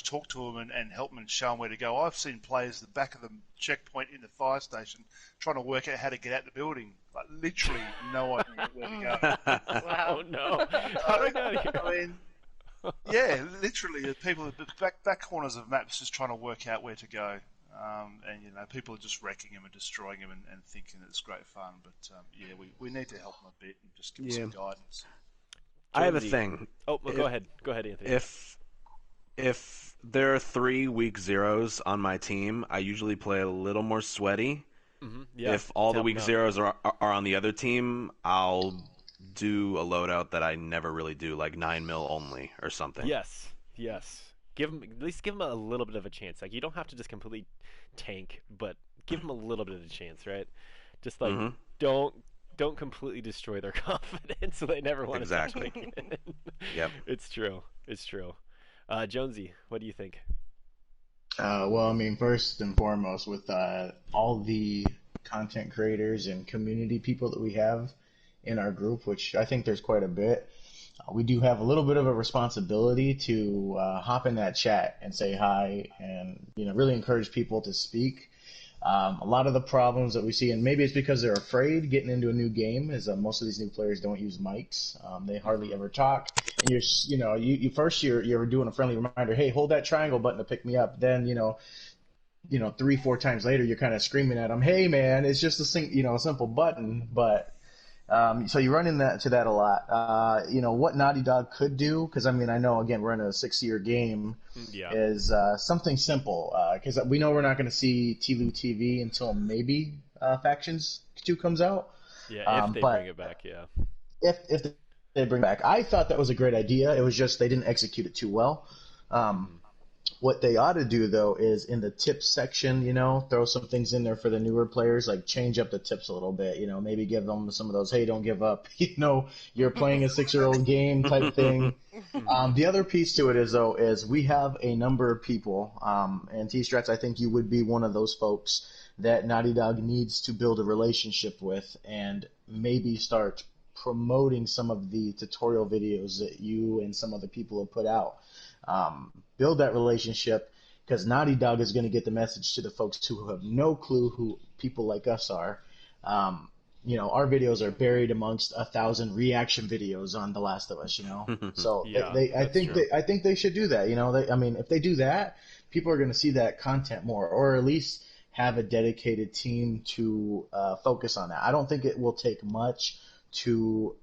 talk to them and help them and show them where to go. I've seen players at the back of the checkpoint in the fire station trying to work out how to get out the building. Like, literally no idea where to go. Wow. Oh no! How do I get out of here? I mean, yeah, literally, the people at the back corners of maps just trying to work out where to go. And people are just wrecking them and destroying them and thinking it's great fun. But yeah, we need to help them a bit and just give them some guidance. I have a Jonesy. thing. Oh, well, go ahead, Anthony. If there are 3 week zeros on my team, I usually play a little more sweaty. Yeah, If all the help week them out. zeros are on the other team, I'll do a loadout that I never really do, like 9mm only or something. Yes. Give them, at least give them a little bit of a chance. Like, you don't have to just completely tank, but give them a little bit of a chance, right? Just like don't completely destroy their confidence so they never want Exactly. to. Yep. It's true. Jonesy, what do you think? Well, I mean, first and foremost, with all the content creators and community people that we have in our group, which I think there's quite a bit, we do have a little bit of a responsibility to hop in that chat and say hi and really encourage people to speak. A lot of the problems that we see, and maybe it's because they're afraid getting into a new game, is most of these new players don't use mics. They hardly ever talk. And you're doing a friendly reminder, hey, hold that triangle button to pick me up. Then 3-4 times later, you're kind of screaming at them, hey man, it's just a simple button, but. So you run into that a lot. What Naughty Dog could do, because I mean, I know, again, we're in a 6-year game, is something simple. Because we know we're not going to see TLOU TV until maybe Factions 2 comes out. Yeah, if they bring it back, yeah. If they bring it back. I thought that was a great idea. It was just they didn't execute it too well. What they ought to do, though, is in the tips section, throw some things in there for the newer players, like change up the tips a little bit, maybe give them some of those, hey, don't give up, you're playing a 6-year-old game type thing. The other piece to it is we have a number of people, and T-Strats, I think you would be one of those folks that Naughty Dog needs to build a relationship with and maybe start promoting some of the tutorial videos that you and some other people have put out. Build that relationship, because Naughty Dog is going to get the message to the folks who have no clue who people like us are. Our videos are buried amongst 1,000 reaction videos on The Last of Us. So Yeah, I that's true. think they should do that. If they do that, people are going to see that content more, or at least have a dedicated team to focus on that. I don't think it will take much to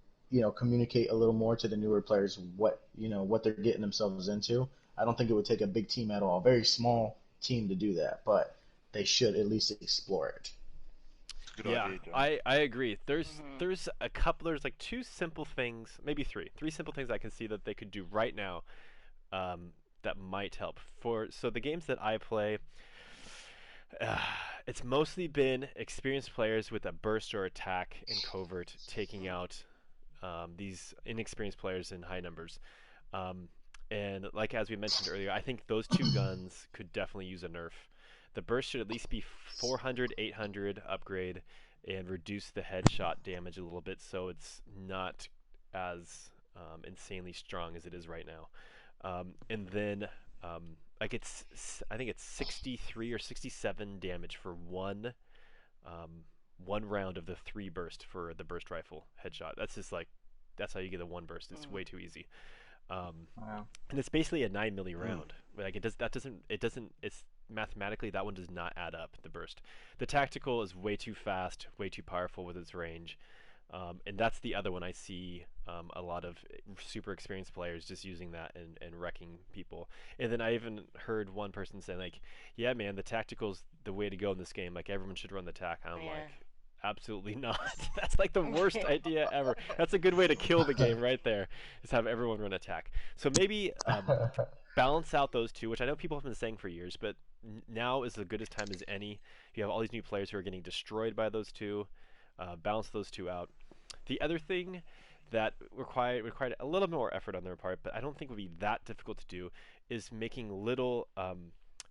communicate a little more to the newer players what they're getting themselves into. I don't think it would take a big team at all, a very small team to do that, but they should at least explore it. Good Yeah, idea, John. I agree. There's like 2 simple things, maybe 3 simple things I can see that they could do right now that might help. So the games that I play, it's mostly been experienced players with a burst or attack in covert, taking out these inexperienced players in high numbers. And like as we mentioned earlier, I think those 2 guns could definitely use a nerf. The burst should at least be 400, 800 upgrade and reduce the headshot damage a little bit so it's not as insanely strong as it is right now. And then I think it's 63 or 67 damage for one round of the 3 burst for the burst rifle headshot. That's how you get a 1 burst. It's way too easy. Wow. And it's basically a 9mm round. Like it's mathematically that one does not add up, the burst. The tactical is way too fast, way too powerful with its range. And that's the other one I see a lot of super experienced players just using that and wrecking people. And then I even heard one person say, like, yeah, man, the tactical's the way to go in this game. Like, everyone should run the tac. I'm like, absolutely not. That's like the worst idea ever. That's a good way to kill the game right there, is have everyone run attack. So maybe balance out those 2, which I know people have been saying for years, but now is the goodest time as any. You have all these new players who are getting destroyed by those 2. Balance those 2 out. The other thing that required a little more effort on their part, but I don't think would be that difficult to do, is making little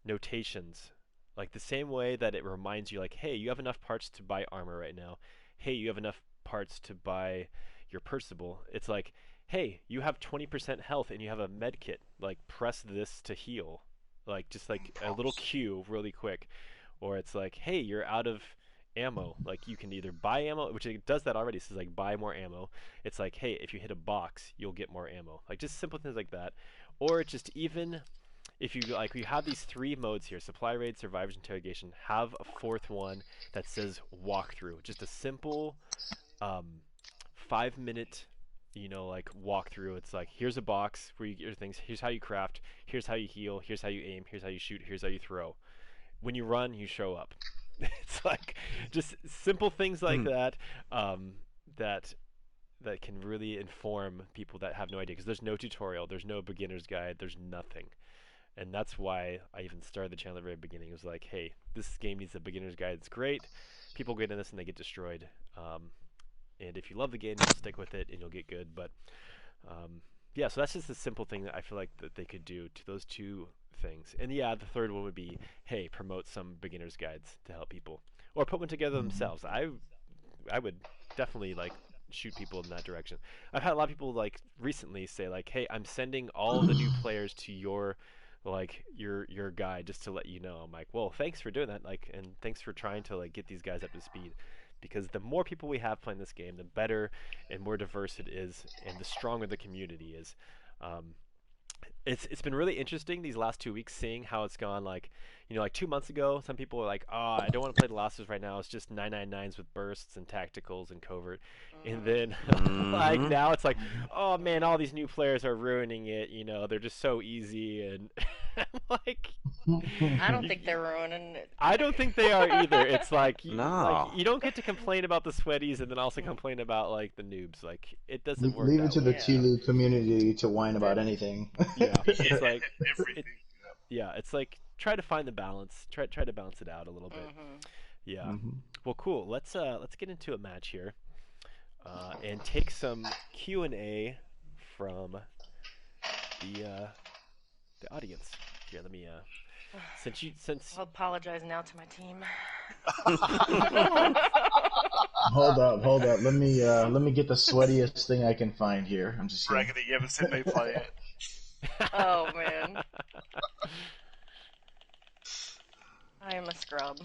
notations, like the same way that it reminds you, like, hey, you have enough parts to buy armor right now. Hey, you have enough parts to buy your Percival. It's like, hey, you have 20% health and you have a med kit. Like, press this to heal. Like, just like a little cue really quick. Or it's like, hey, you're out of ammo. Like, you can either buy ammo, which it does that already. It says, like, buy more ammo. It's like, hey, if you hit a box, you'll get more ammo. Like, just simple things like that. Or just even if you, like, we have these 3 modes here, supply raid, survivors, interrogation, have a 4th one that says walkthrough. Just a simple 5-minute, like, walkthrough. It's like, here's a box where you get your things, here's how you craft, here's how you heal, here's how you aim, here's how you shoot, here's how you throw. When you run, you show up. It's like just simple things like that, that can really inform people that have no idea, because there's no tutorial, there's no beginner's guide, there's nothing. And that's why I even started the channel at the very beginning. It was like, hey, this game needs a beginner's guide. It's great. People get in this and they get destroyed. And if you love the game, you'll stick with it and you'll get good. But yeah, so that's just a simple thing that I feel like that they could do to those 2 things. And yeah, the 3rd one would be, hey, promote some beginner's guides to help people, or put one together themselves. I would definitely, like, shoot people in that direction. I've had a lot of people, like, recently say, like, hey, I'm sending all the new players to your guide just to let you know. I'm like, well, thanks for doing that, like, and thanks for trying to, like, get these guys up to speed, because the more people we have playing this game, the better and more diverse it is, and the stronger the community is. It's been really interesting these last 2 weeks, seeing how it's gone. Like, like 2 months ago, some people were like, oh, I don't want to play the Last of Us right now. It's just 999s with bursts and tacticals and covert. And then, like, now it's like, oh, man, all these new players are ruining it. They're just so easy. And I'm like, I don't think they're ruining it. I don't think they are either. It's like, No. you don't get to complain about the sweaties and then also complain about, like, the noobs. Like, it doesn't work Leave that it to way. the TLOU community to whine about anything. Yeah, it's like everything. it's like, try to find the balance. Try to balance it out a little bit. Yeah. Well, cool. Let's get into a match here, and take some Q&A from the audience. Here, let me since I'll apologize now to my team. Hold up. Let me get the sweatiest thing I can find here. I'm just bragging that you haven't seen me play yet. Oh man, I am a scrub.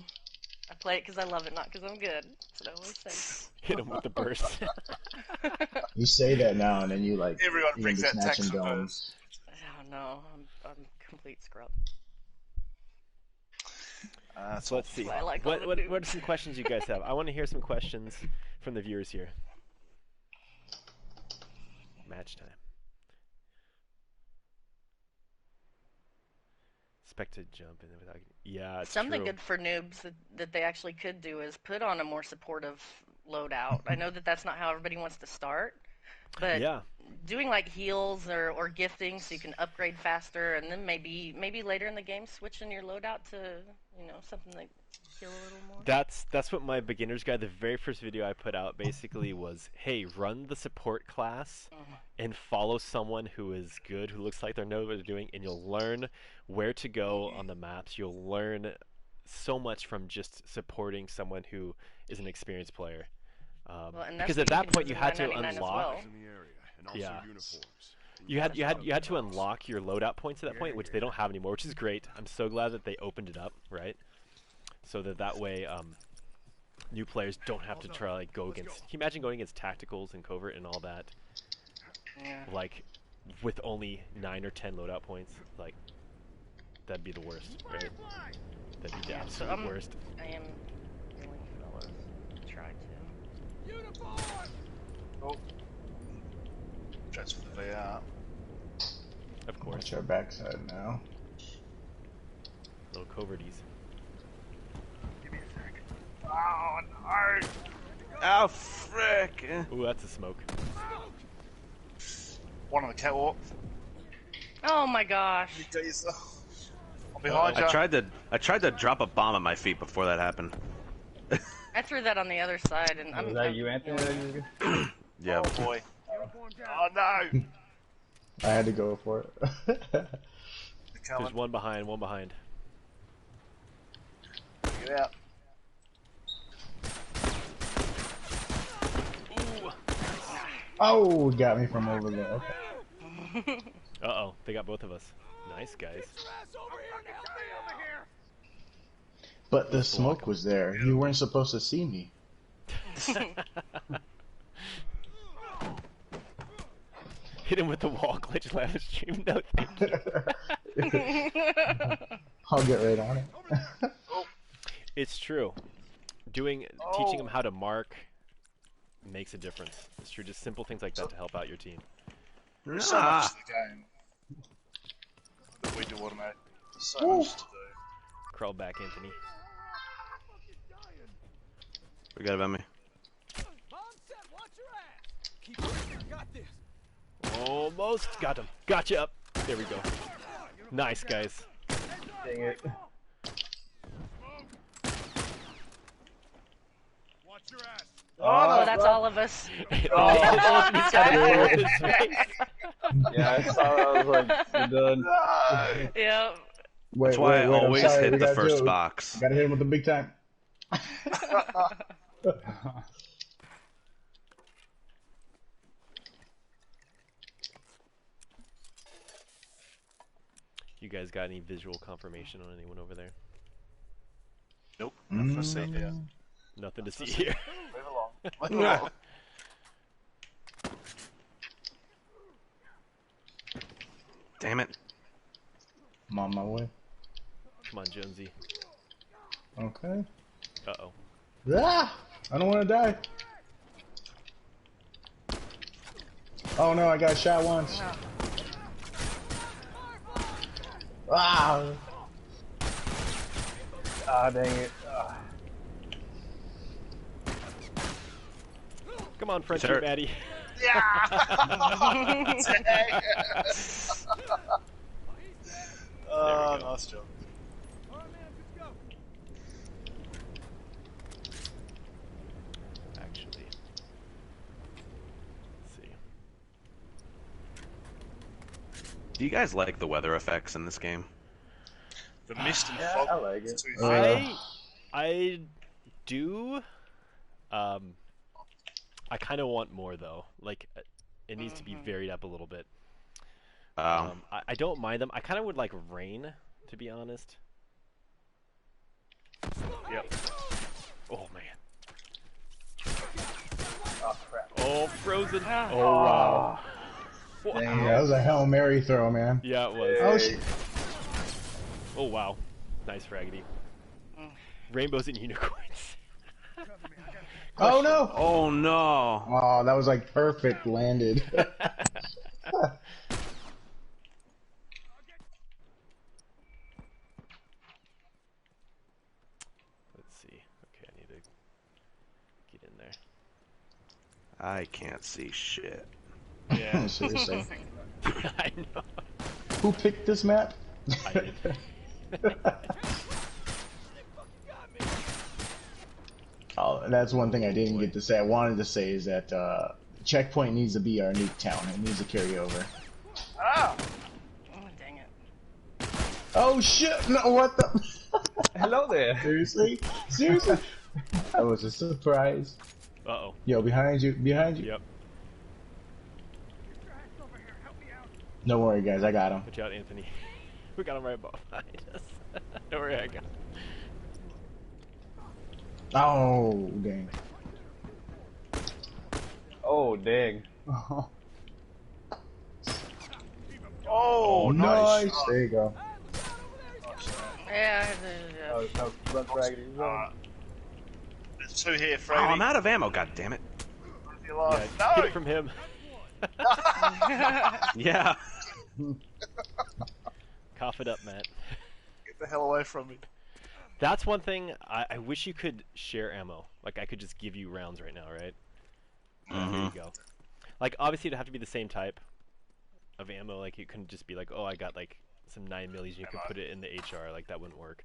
I play it because I love it, not because I'm good. That's what I always say. hit him with the burst. You say that now, and then you, like, Everyone you brings be that snatching tax domes. Oh no, I'm a complete scrub. So let's see. I like all What the are some questions you guys have? I want to hear some questions from the viewers here. Match time. Expect to jump in without. Yeah, it's Something true. good for noobs that they actually could do is put on a more supportive loadout. I know that that's not how everybody wants to start, but Yeah. doing like heals or gifting so you can upgrade faster, and then maybe later in the game switching your loadout to something like heal a little more. That's what my beginner's guide, the very first video I put out, basically was, hey, run the support class and follow someone who is good, who looks like they know what they're doing, and you'll learn where to go on the maps. You'll learn so much from just supporting someone who is an experienced player. Because at that point you had to unlock. Yeah. You had to unlock your loadout points at that point, which they don't have anymore, which is great. I'm so glad that they opened it up, right? So that way, new players don't have to try, like, go against. Can you imagine going against tacticals and covert and all that? Yeah. Like, with only 9 or 10 loadout points, like, that'd be the worst, right? That'd be the absolute worst. I am willing, fellas, to try to. Oh. Transfer the VR. Of course. Watch our backside now. Little coverties. Give me a sec. Oh no! Oh, frick! Ooh, that's a smoke. One on the catwalk. Oh my gosh! You got yourself. I'm behind you. I tried to drop a bomb at my feet before that happened. I threw that on the other side, and Was that you, Anthony? Yeah. Oh boy. Oh no. I had to go for it. There's one behind, one behind. Get out. Oh, got me from over there. Okay. Uh-oh, they got both of us. Nice, guys. But the smoke was there. You weren't supposed to see me. Hit him with the wall glitch live stream. No, thank you. I'll get right on it. It's true. Teaching them how to mark makes a difference. It's true. Just simple things like that to help out your team. There's so much to the game that we do automate. So much to do. Crawl back, Anthony. Forget about me. Almost got him. Gotcha up. There we go. Nice, guys. Dang it. Oh, that's all of us. Anthony's got it in his face. Yeah, I saw that. I was like, you're done. Yep. Wait, That's why I I'm always sorry, we hit the gotta first do it. box. Gotta hit him with the big time. You guys got any visual confirmation on anyone over there? Nope. Nothing to see here. Nothing to see here. Move along. Damn it. I'm on my way. Come on, Jonesy. Okay. Uh-oh. Ah! I don't want to die. Oh no, I got shot once. Ah! Ah, dang it. Come on, Frenchie hurt. Maddie. Oh, nice job. Actually. Let's see. Do you guys like the weather effects in this game? The mist and Yeah, fog. I like it. is too thick. I do. I kind of want more though. Like, it needs to be varied up a little bit. I don't mind them. I kind of would like rain, to be honest. Yep. Oh man. Oh, crap. Oh, frozen. Oh wow. Dang Yeah, it. that was a Hail Mary throw, man. Yeah, it was. Oh shit. Oh wow. Nice Raggedy. Rainbows and unicorns. Oh no! Oh no! Oh, that was like perfect landed. Let's see. Okay, I need to get in there. I can't see shit. Yeah. Seriously. I know. Who picked this map? I did. Oh, that's one thing I didn't get to say. I wanted to say is that Checkpoint needs to be our new town. It needs to carry over. Ah! Oh, dang it. Oh shit! No, what the? Hello there. Seriously? Seriously? That was a surprise. Uh-oh. Yo, behind you, behind you. Yep. Don't worry, guys, I got him. Watch out, Anthony. We got him right behind us. Don't worry, I got him. Oh, dang. Oh, dang. Oh, Nice. There you go. Yeah. Oh, no, run, Raggedy, run. There's two here, Oh, Freddy. I'm out of ammo, god damn it. Your life. Yeah, No! get it from him. Yeah. Cough it up, Matt. Get the hell away from me. That's one thing, I wish you could share ammo. Like, I could just give you rounds right now, right? There you go. Like, obviously it'd have to be the same type of ammo. Like, it couldn't just be like, oh, I got, like, some 9mm and you could put it in the HR. Like, that wouldn't work.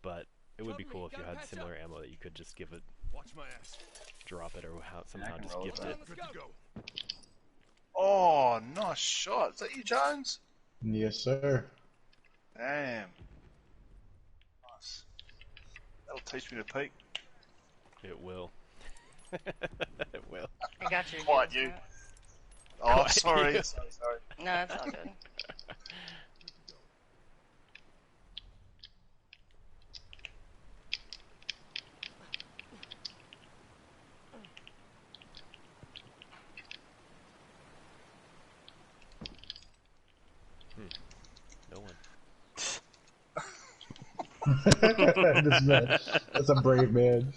But it would be cool if you had similar ammo that you could just give it drop it or somehow can just roll gift with it. Oh, nice shot. Is that you, Jones? Yes, sir. Damn. Nice. That'll teach me to peek. It will. It will. I got you. Quite James, you. Matt. Oh, sorry. Sorry. No, it's all good. No one. This man, that's a brave man.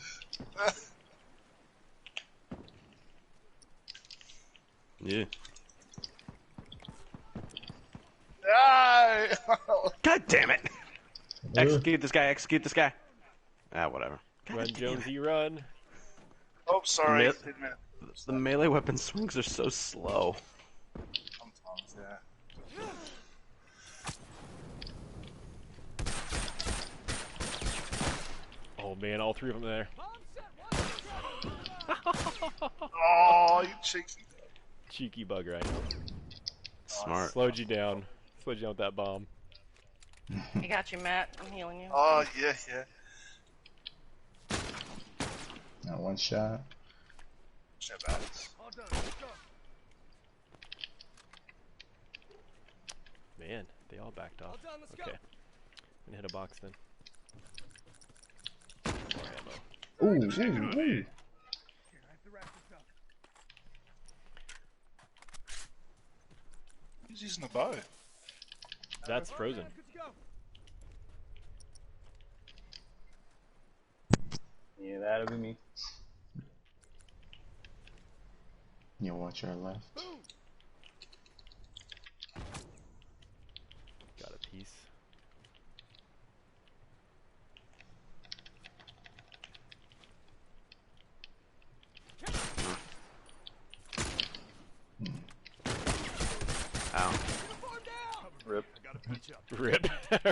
Yeah. No! God damn it! Execute this guy. Execute this guy. Ah, whatever. Run, Jonesy, run. Oh, sorry. Me- Didn't mean to- The melee weapon swings are so slow. Sometimes, yeah. Oh man, all three of them there. Oh, you cheeky. Cheeky bugger, I know. Smart. Slowed you down. Slowed you down with that bomb. I got you, Matt. I'm healing you. Oh, yeah. Not one shot. Shit, bad. Man, they all backed off. Okay. I'm gonna hit a box then. More ammo. Ooh. He's using a bow. That's frozen. Yeah, that'll be me. You watch our left. Got a piece. Ow. Rip. Rip.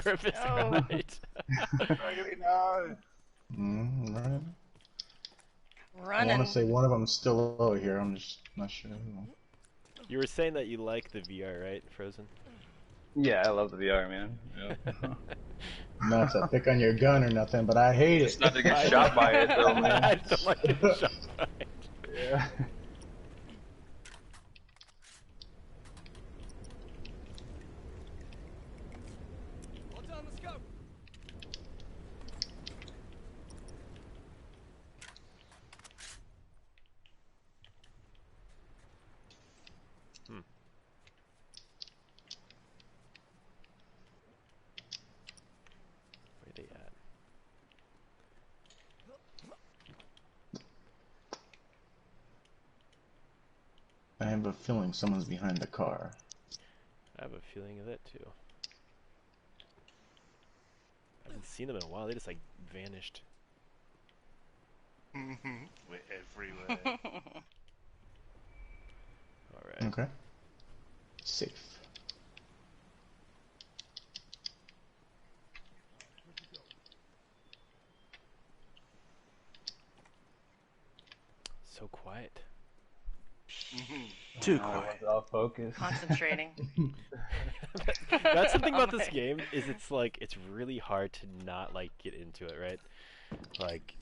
Rip is Oh. right. No. Right. I Running. want to say one of them's still over here. I'm just not sure. You were saying that you like the VR, right, Frozen? Yeah, I love the VR, man. Yeah. Not to pick on your gun or nothing, but I hate It's it. not to get shot by it, though, I man. don't like getting shot by it. Yeah. Where they at? I have a feeling someone's behind the car. I have a feeling of that too. I haven't seen them in a while. They just like vanished. We're everywhere. All right. Okay. Safe. So quiet. Too I quiet. was all focused. Concentrating. That's something about this my- game is it's like it's really hard to not like get into it, right? Like.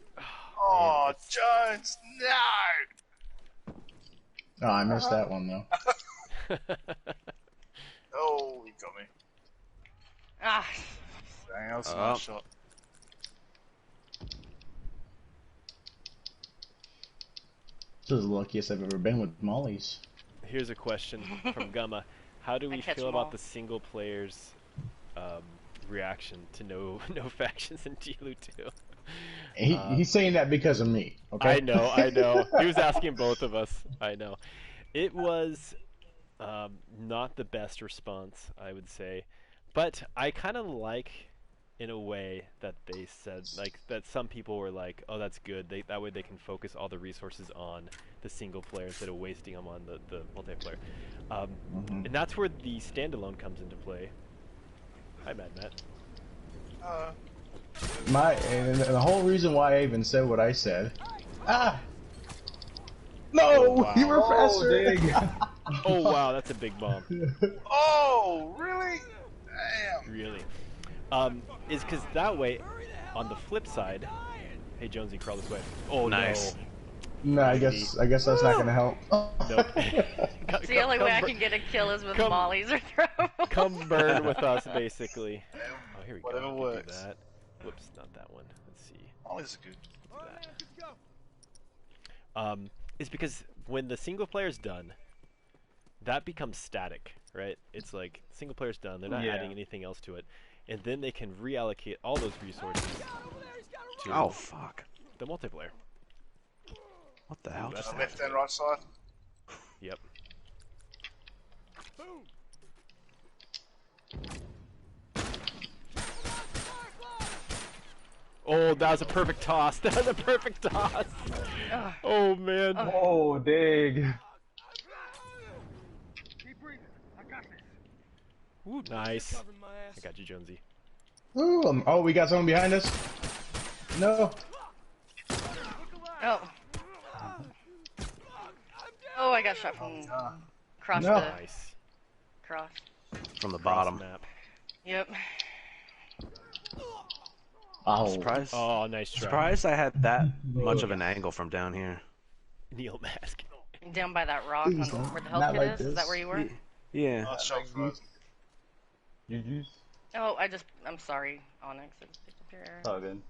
Oh, man, it's- Jones, no! Oh, I missed that one though. Oh, he got me. Ah. Dang, that was a Oh. nice shot. This is the luckiest I've ever been with mollies. Here's a question from Gumma. How do we catch feel 'em all. about the single player's reaction to no factions in TLOU 2? He's saying that because of me. Okay. I know. He was asking both of us. I know. It was not the best response, I would say, but I kind of like, in a way, that they said like that. Some people were like, "Oh, that's good. That way they can focus all the resources on the single player instead of wasting them on the multiplayer." And that's where the standalone comes into play. Hi, MadMatt. And the whole reason why I even said what I said Ah! No! Oh, wow. You were Oh, faster! dang. Oh wow, that's a big bomb. Oh, really? Damn. Really. Is because that way, on the flip side. Hey Jonesy, crawl this way. Oh Nice. No, I guess that's not gonna help. no. Nope. It's the only way I can get a kill is with come- mollies or throws. Come burn with us, basically. Oh, here we Whatever go. We can works. do that. Whoops, not that one. Let's see. Oh, this is good. Is because when the single player's done, that becomes static, right? It's like single player's done. They're not adding anything else to it, and then they can reallocate all those resources to Oh fuck! the multiplayer. What the hell? Just Left and right side. Yep. Oh, that was a perfect toss. That was a perfect toss. Oh man. Oh, dang. Ooh, nice. I got you, Jonesy. Ooh, oh, we got someone behind us. No. Oh. Oh, I got shot from across No. the Nice. cross. from the Cross bottom. map. Yep. Oh. Surprised. Oh, nice try. Surprised I had that much of an angle from down here. Neil mask. Down by that rock Please on don't. where the health Not kit like is. Is that this. where you were? Yeah. Nice shot, Frozen. GG's. Oh, I'm sorry, Onyx. I just picked up your arrow. Oh, good.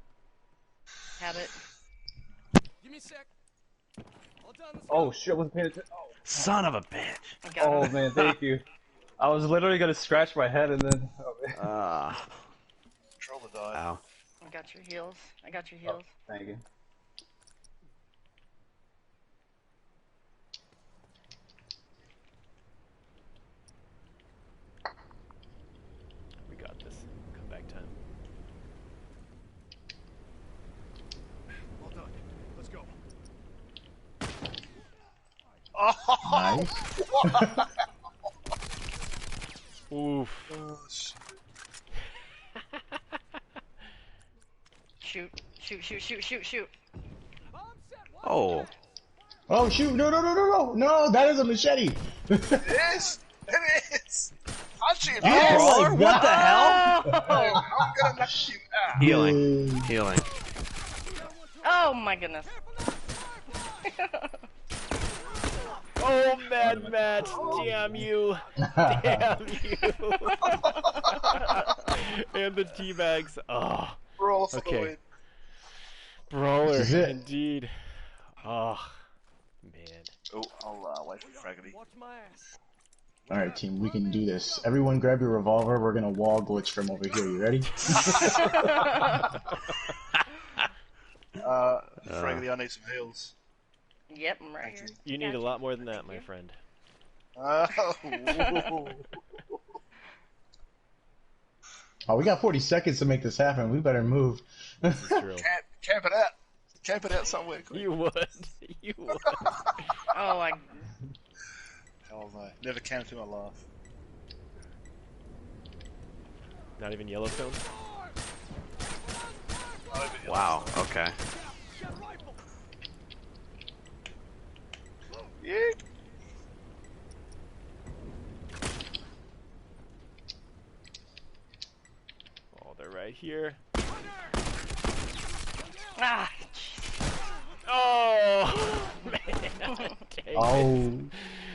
Habit. Oh, shit, I wasn't paying attention. Son of a bitch. I got Oh, him. man, thank you. I was literally gonna scratch my head and then. Oh, man. Ah. Control the dive. Ow. I got your heals. I got your heals. Thank you. We got this. Come back time. Well done. Let's go. Nice. Oof. Oh, shit. Shoot. Shoot, shoot, shoot, shoot, shoot. Oh. Oh shoot! No! No! No! No! No! No! That is a machete. It is! It is! Punch him! Oh, Yes! my What the hell? I'm gonna knock you out! Healing. Healing. Oh my goodness. Oh, MadMatt. Damn you. Damn you. And the teabags. Oh. Roll for the Okay. win. Brawler. This is it. Indeed. Oh. Man. Oh, I'll wait for Fraggedy. Watch my ass. All right, team, we can do this. Everyone, grab your revolver. We're gonna wall glitch from over here. You ready? Fraggedy, I need some heals. Yep, I'm right here. You need a lot more than that, my friend. Oh, Oh, we got 40 seconds to make this happen. We better move. This is true. camp it out. Camp it out somewhere. Quick. You would. You would. Oh, Hell no. Never camped in my life. Not even Yellowstone? Wow. Okay. Yeah. Oh, they're right here. ah. Oh, man. Dang it. Oh,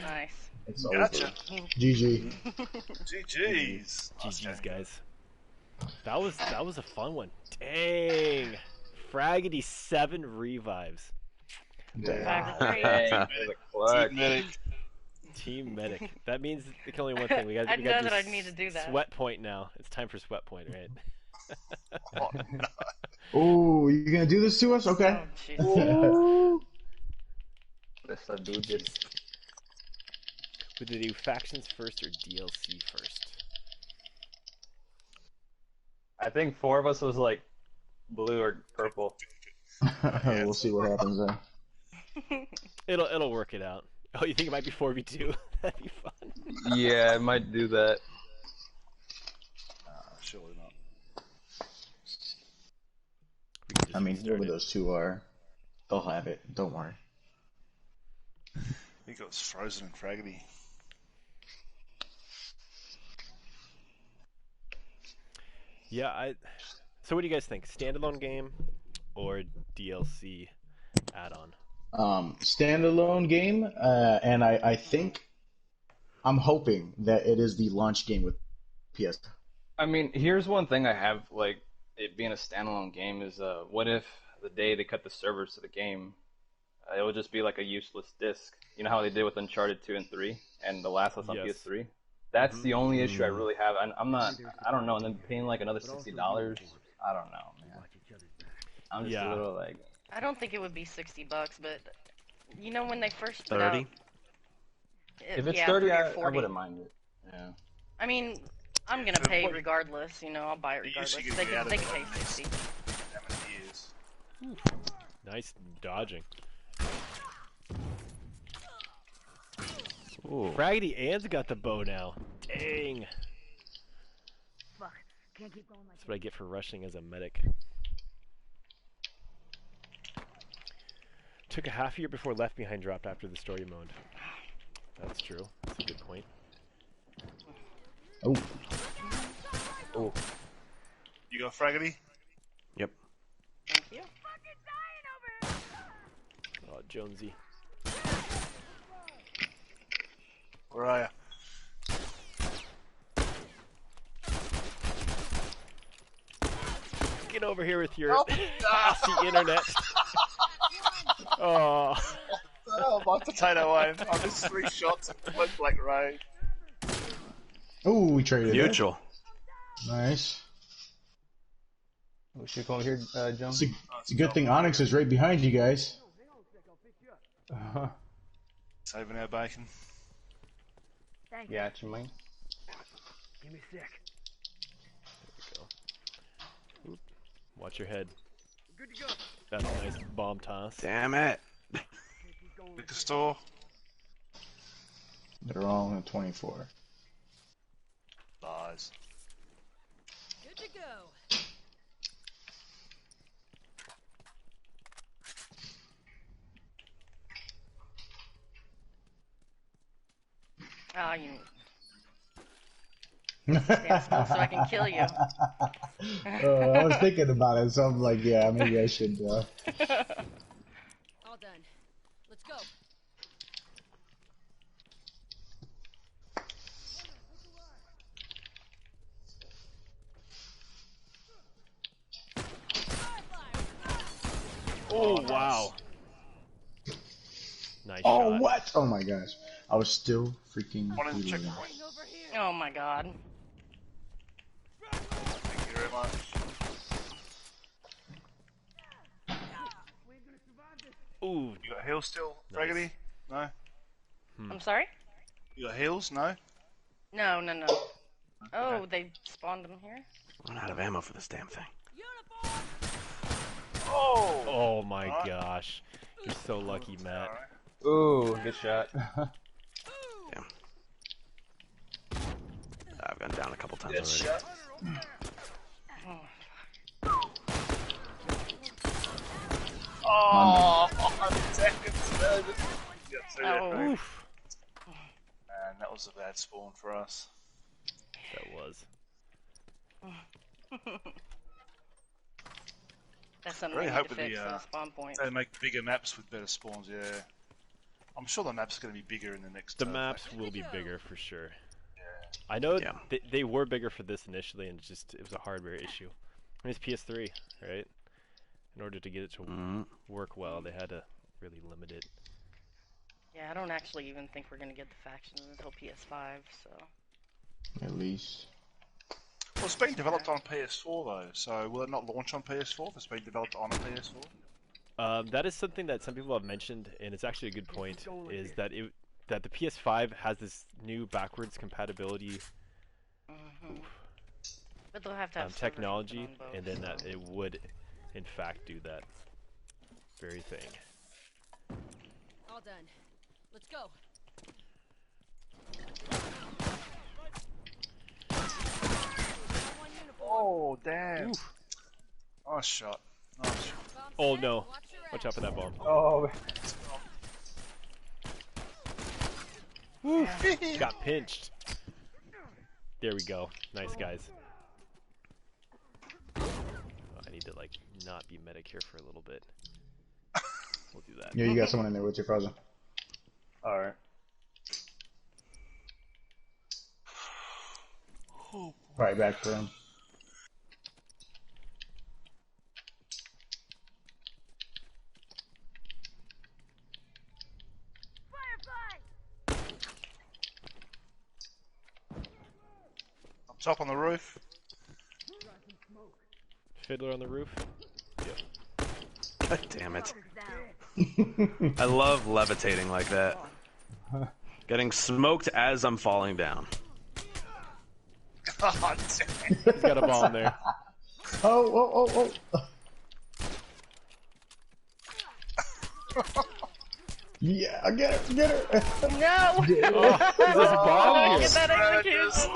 Nice. it's Gotcha. over. GG. GG's. GG's, guys. That was a fun one. Dang. Fraggedy 7 revives. Damn. 5 or 3. Dang, that was a clutch. Medic. Team medic. That means there can only one thing. We got. I we know got that I need to do that. Sweatpoint now. It's time for Sweatpoint, right? Oh, no. Oh, you gonna do this to us? Okay. Oh, jeez. Let's do this. Would they do factions first or DLC first? I think 4 of us was like blue or purple. We'll see what happens there. It'll work it out. Oh, you think it might be 4v2? That'd be fun. Yeah, I might do that. Surely not. We can just I mean, restart whoever it. those two are. They'll have it. Don't worry. I think it was Frozen and Fraggedy. Yeah, so what do you guys think? Standalone game or DLC add-on? Standalone game, and I think I'm hoping that it is the launch game with PS. I mean, here's one thing I have, like, it being a standalone game is, what if the day they cut the servers to the game, it would just be like a useless disc? You know how they did with Uncharted 2 and 3 and The Last of Us on Yes. PS3? That's the only issue I really have. I'm not, I don't know, and then paying like another $60, I don't know, man. I'm just a little like... I don't think it would be $60, but you know when they first put 30? out... If it's yeah, 30, 30 or I 40. wouldn't mind it. Yeah. I mean, I'm gonna pay regardless. You know, I'll buy it regardless. used to They get can out they of can it. pay 60. How many years? Nice dodging. Ooh. Fraggedy Ann's got the bow now. Dang. Fuck. Can't keep going like That's what I get for rushing as a medic. Took a half year before Left Behind dropped after the story mode. That's true. That's a good point. Oh, Oh, You got Fraggedy? Yep. Thank you. Oh, Jonesy. Where are you? Get over here with your nasty internet. Oh. Oh, my potato aim. I missed 3 shots at point blank range. oh, we traded. it. Neutral. Nice. we should come over here, Joe. It's a good thing Onyx is right behind you guys. Saving our bacon. Thank Yeah, you mind? Give me a sec. Oop. Watch your head. Good to go. That's a nice bomb toss. Damn it. Can't keep going. Liquor store. They're all in 24. Lies. Good to go. Oh, you stand still so I can kill you. I was thinking about it, so I'm like, yeah, maybe I should. All done. Let's go. Oh, wow. Nice Oh, shot. what? Oh my gosh. I was still freaking One in the reloading. checkpoint. Over here. Oh my god. Thank you very much. Ooh. You got heals still, Nice. Fraggedy? No? I'm sorry? You got heals? No? No, no, no. Oh, they spawned them here? Run out of ammo for this damn thing. Uniform. Oh! Oh my Alright. gosh. You're so lucky, Matt. Alright. Ooh, good shot. Damn. I've gone down a couple times Good already. shot. Oh! 100 seconds. Yep, so yeah, Oh. man, Oof. that was a bad spawn for us. That was. That's something Really they need to hoping fix the, in the spawn point. They make bigger maps with better spawns, yeah. I'm sure the map's going to be bigger in the next. The maps will be bigger for sure. Yeah. I know Yeah. they were bigger for this initially, and it was a hardware issue. I mean, it's PS3, right? In order to get it to Mhm. work well, they had to really limit it. Yeah, I don't actually even think we're gonna get the factions until PS5, so. At least. Well, it's being developed on PS4 though, so will it not launch on PS4 if it's being developed on a PS4? That is something that some people have mentioned, and it's actually a good point. Is that the PS5 has this new backwards compatibility But they'll have to have servers technology, open on both, and then that so. it would, in fact, do that very thing. All done. Let's go. Oh, damn! Nice shot. Nice shot. Oh no! Watch your Watch out for that bomb. Oh, Woo. Got pinched. There we go. Nice, guys. Oh, I need to, like, not be medic here for a little bit. We'll do that. Yeah, you got someone in there with you, Frozen. alright. Right back for him. Up top on the roof. Fiddler on the roof. Yep. God damn it. I love levitating like that. Getting smoked as I'm falling down. God damn. He's got a bomb there. Oh. Yeah, I get her. No! Oh, is this bomb Get that execution!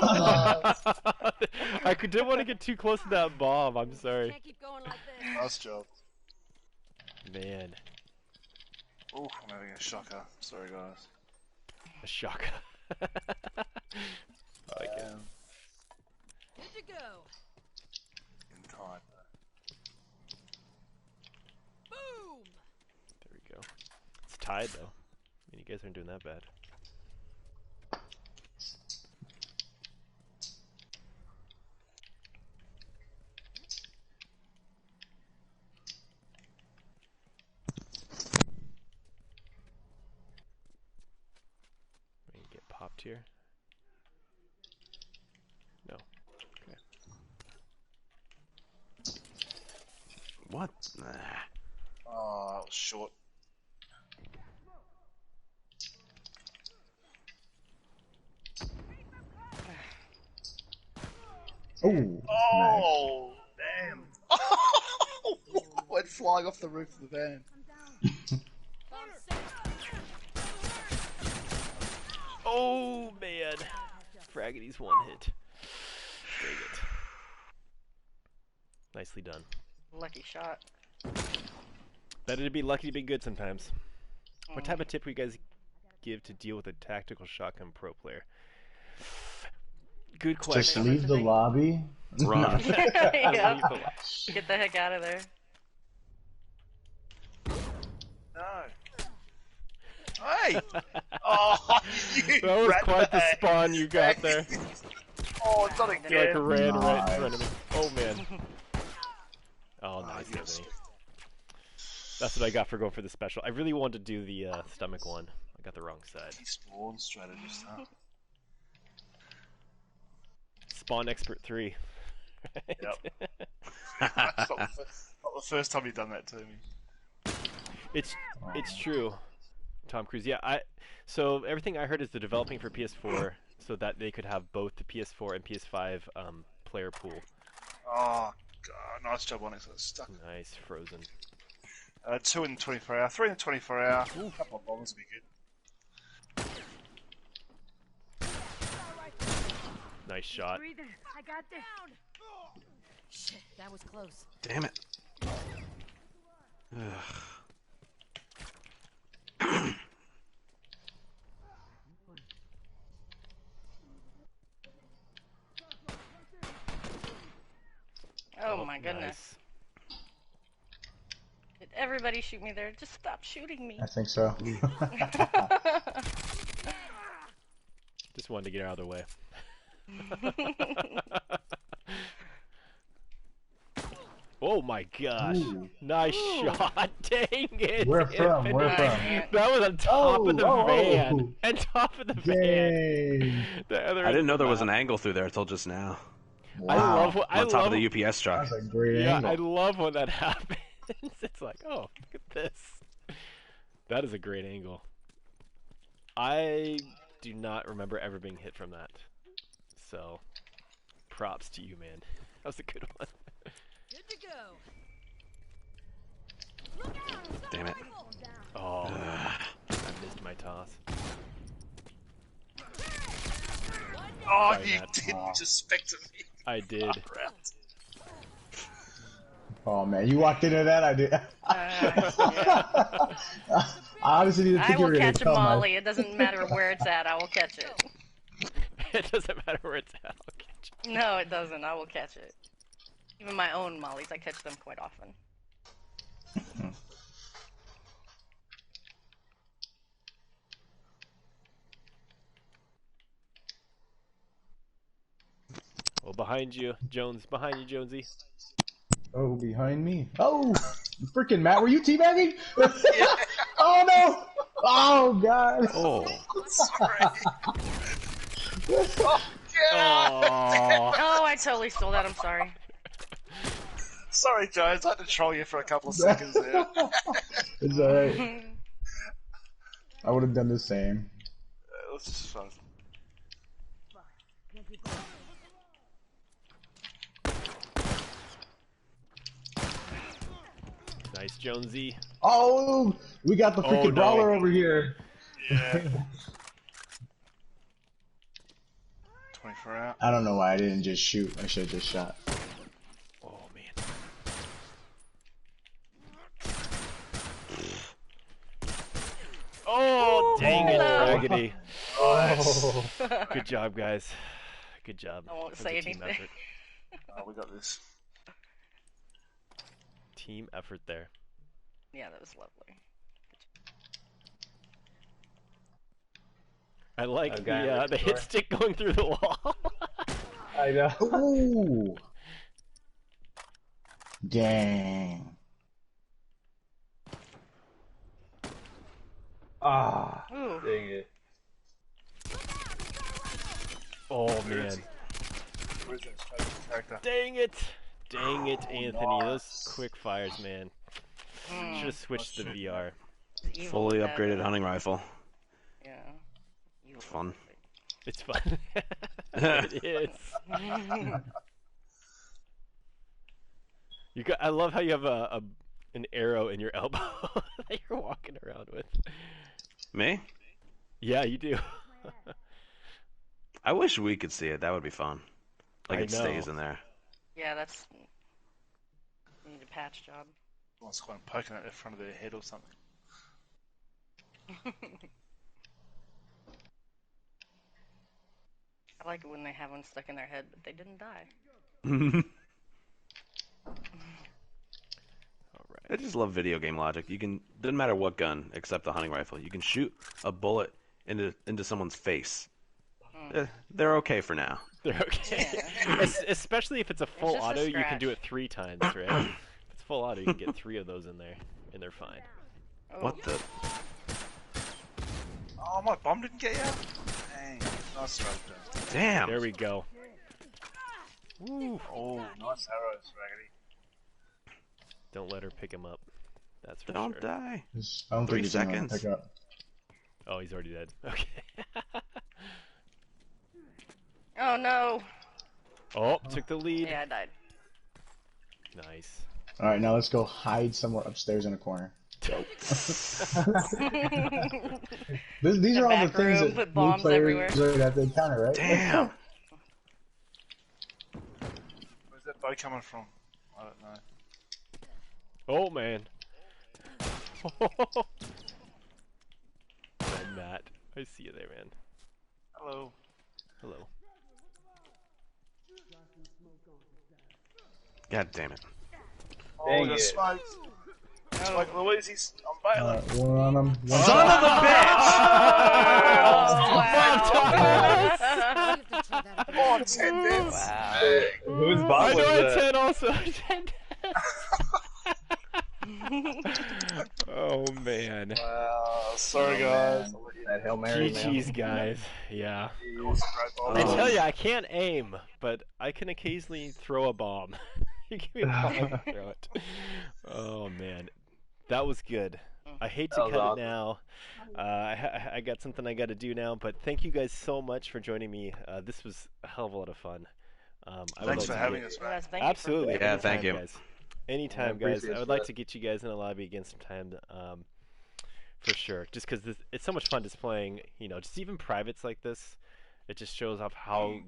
I didn't want to get too close to that bomb. I'm sorry. Can't keep going like this. Nice job. Man, Ooh, I'm having a shocker. Sorry, guys. a shock. I like it. Good to go. In time. Boom. There we go. It's tied though. I mean, you guys aren't doing that bad. We can get popped here. No. Okay. What? Nah. Oh, that was short. Oh, nice. Oh, damn. Oh, went flying off the roof of the van. Oh man! Fraggity's one hit. Dang it. Nicely done. Lucky shot. Better to be lucky to be good sometimes. What type of tip would you guys give to deal with a tactical shotgun pro player? Good Just question. leave the lobby. Run. Yep. Get the heck out of there. No. Hey! Oh, you That was quite the ratbag. spawn you got there. Oh, it's not You like again. ran right in Nice. front of me. Oh man. Oh nice, yes. Anthony. That's what I got for going for the special. I really wanted to do the stomach one. I got the wrong side. He spawn strategist, huh? Spawn expert 3. Yep. That's not the first time you've done that to me. It's true, Tom Cruise. Yeah, so everything I heard is they're developing for PS4 so that they could have both the PS4 and PS5 player pool. Oh, God, nice job on it. So it's stuck. Nice, Frozen. 2 in the 24 hour, 3 in the 24 hour. Ooh, a couple of bombs would be good. Nice shot. I got this. Shit, that was close. Damn it. Ugh. Oh my goodness. Nice. Did everybody shoot me there? Just stop shooting me. I think so. Just wanted to get out of the way. Oh my gosh. Ooh. Nice shot. Dang it. Where from? Where Infinite. from? That was on top of the van. Oh. On top of the van. Dang. The other I didn't know there was map. an angle through there until just now. Wow. I love what I On top love. of the UPS truck. That's a great Yeah, angle. I love when that happens. It's like, oh, look at this. That is a great angle. I do not remember ever being hit from that. So, props to you, man. That was a good one. Good to go. Damn it. Oh, I missed my toss. Oh, Sorry, you Matt. didn't just spectate me. I did. Oh man, you walked into that. I did. Yeah. I honestly didn't I think you will were gonna catch a tell molly. It doesn't matter where it's at. I will catch it. It doesn't matter where it's at. I'll catch it. No, it doesn't. I will catch it. Even my own mollies, I catch them quite often. Oh, behind you, Jones. Behind you, Jonesy. Oh, behind me. Oh, freaking Matt, were you teabagging? Oh no! Oh god! Oh. Sorry. Oh, I totally stole that. I'm sorry. Sorry, Jones. I had to troll you for a couple of seconds there. It's alright. I would have done the same. It was just fun. Nice, Jonesy. Oh, we got the freaking no. brawler over here. Yeah. 24 out. I don't know why I didn't just shoot. I should have just shot. Oh man. Oh, dang it, Raggedy. Oh. Good job, guys. Good job. I won't That was say a team anything. effort. Oh, we got this. Team effort there. Yeah, that was lovely. I like Okay, the hit stick going through the wall. I know. Ooh. Dang. Ah, Ooh. dang it. Oh man. Where's that special character? Dang it. Dang it, Anthony. Those quick fires, man. Should have switched the VR. Evil Fully with that, upgraded hunting rifle. Yeah. Evil Fun. It's fun. It is. I love how you have an arrow in your elbow that you're walking around with. Me? Yeah, you do. I wish we could see it. That would be fun. Like I it stays know. in there. Yeah, that's. You need a patch job. Someone's going poking at the front of their head or something. I like it when they have one stuck in their head, but they didn't die. Alright. I just love video game logic. You can doesn't matter what gun except the hunting rifle. You can shoot a bullet into someone's face. They're okay for now. They're okay. Yeah. Especially if it's a full just a auto, you can scratch. do it 3 times, right? If it's full auto, you can get 3 of those in there, and they're fine. Oh. What the? Oh, my bomb didn't get you? Dang. Nice throw, Jones. Damn. There we go. Woo. Oh, nice arrows, Raggedy. Don't let her pick him up. That's for Don't sure. die. I don't 3 think he's gonna seconds. pick up. Oh, he's already dead. Okay. Oh no! Oh, took the lead. Yeah, I died. Nice. All right, now let's go hide somewhere upstairs in a corner. These The are all the back things room, that put new bombs players are at the encounter, right? Damn. Where's that bow coming from? I don't know. Oh man. Matt, I see you there, man. Hello. Hello. God damn it. Oh, Dang we got it. smoked. Smoke Louisi's. I'm bailing. One on them. One Son of a bitch! Oh, 10 bits. Wow. Whose I bot was know that? 10 also. 10. Oh man. Wow. Sorry, Oh, guys. man. That Hail Mary, man. GG's guys. Yeah. It was a great ball. I Oh. tell you, I can't aim, but I can occasionally throw a bomb. You give me a bomb, I can throw it. Oh man, that was good. I hate to That was cut awesome. it now. I got something I got to do now, but thank you guys so much for joining me. This was a hell of a lot of fun. I would Thanks like for to having get- us, man. Yes, thank you for Absolutely. Yeah, anytime, thank you. guys. Anytime, Yeah, guys. appreciate I would you like guys. to get you guys in the lobby again sometime. For sure. Just because it's so much fun just playing. You know, just even privates like this. It just shows off how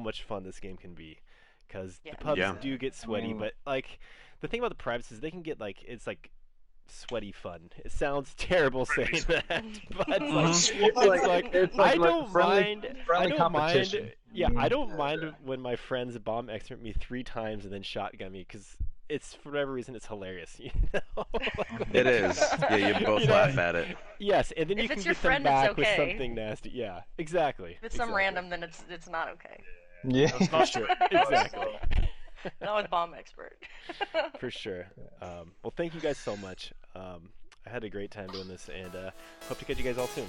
much fun this game can be. because Yeah. the pubs Yeah. do get sweaty. mean- But like the thing about the privates is they can get like it's like sweaty fun. It sounds terrible saying that, but I don't mind. I friendly don't competition. mind. Yeah, I don't Yeah. mind when my friends bomb expert me 3 times and then shotgun me because it's for whatever reason it's hilarious. You know? It is. Yeah, you both You know, laugh at it. Yes, and then If you can it's your get them friend, it's back with okay. something nasty. Yeah, exactly. If it's some random, then it's not okay. Yeah. For sure. Exactly. Not with bomb expert. For sure. Well, thank you guys so much. I had a great time doing this, and hope to catch you guys all soon.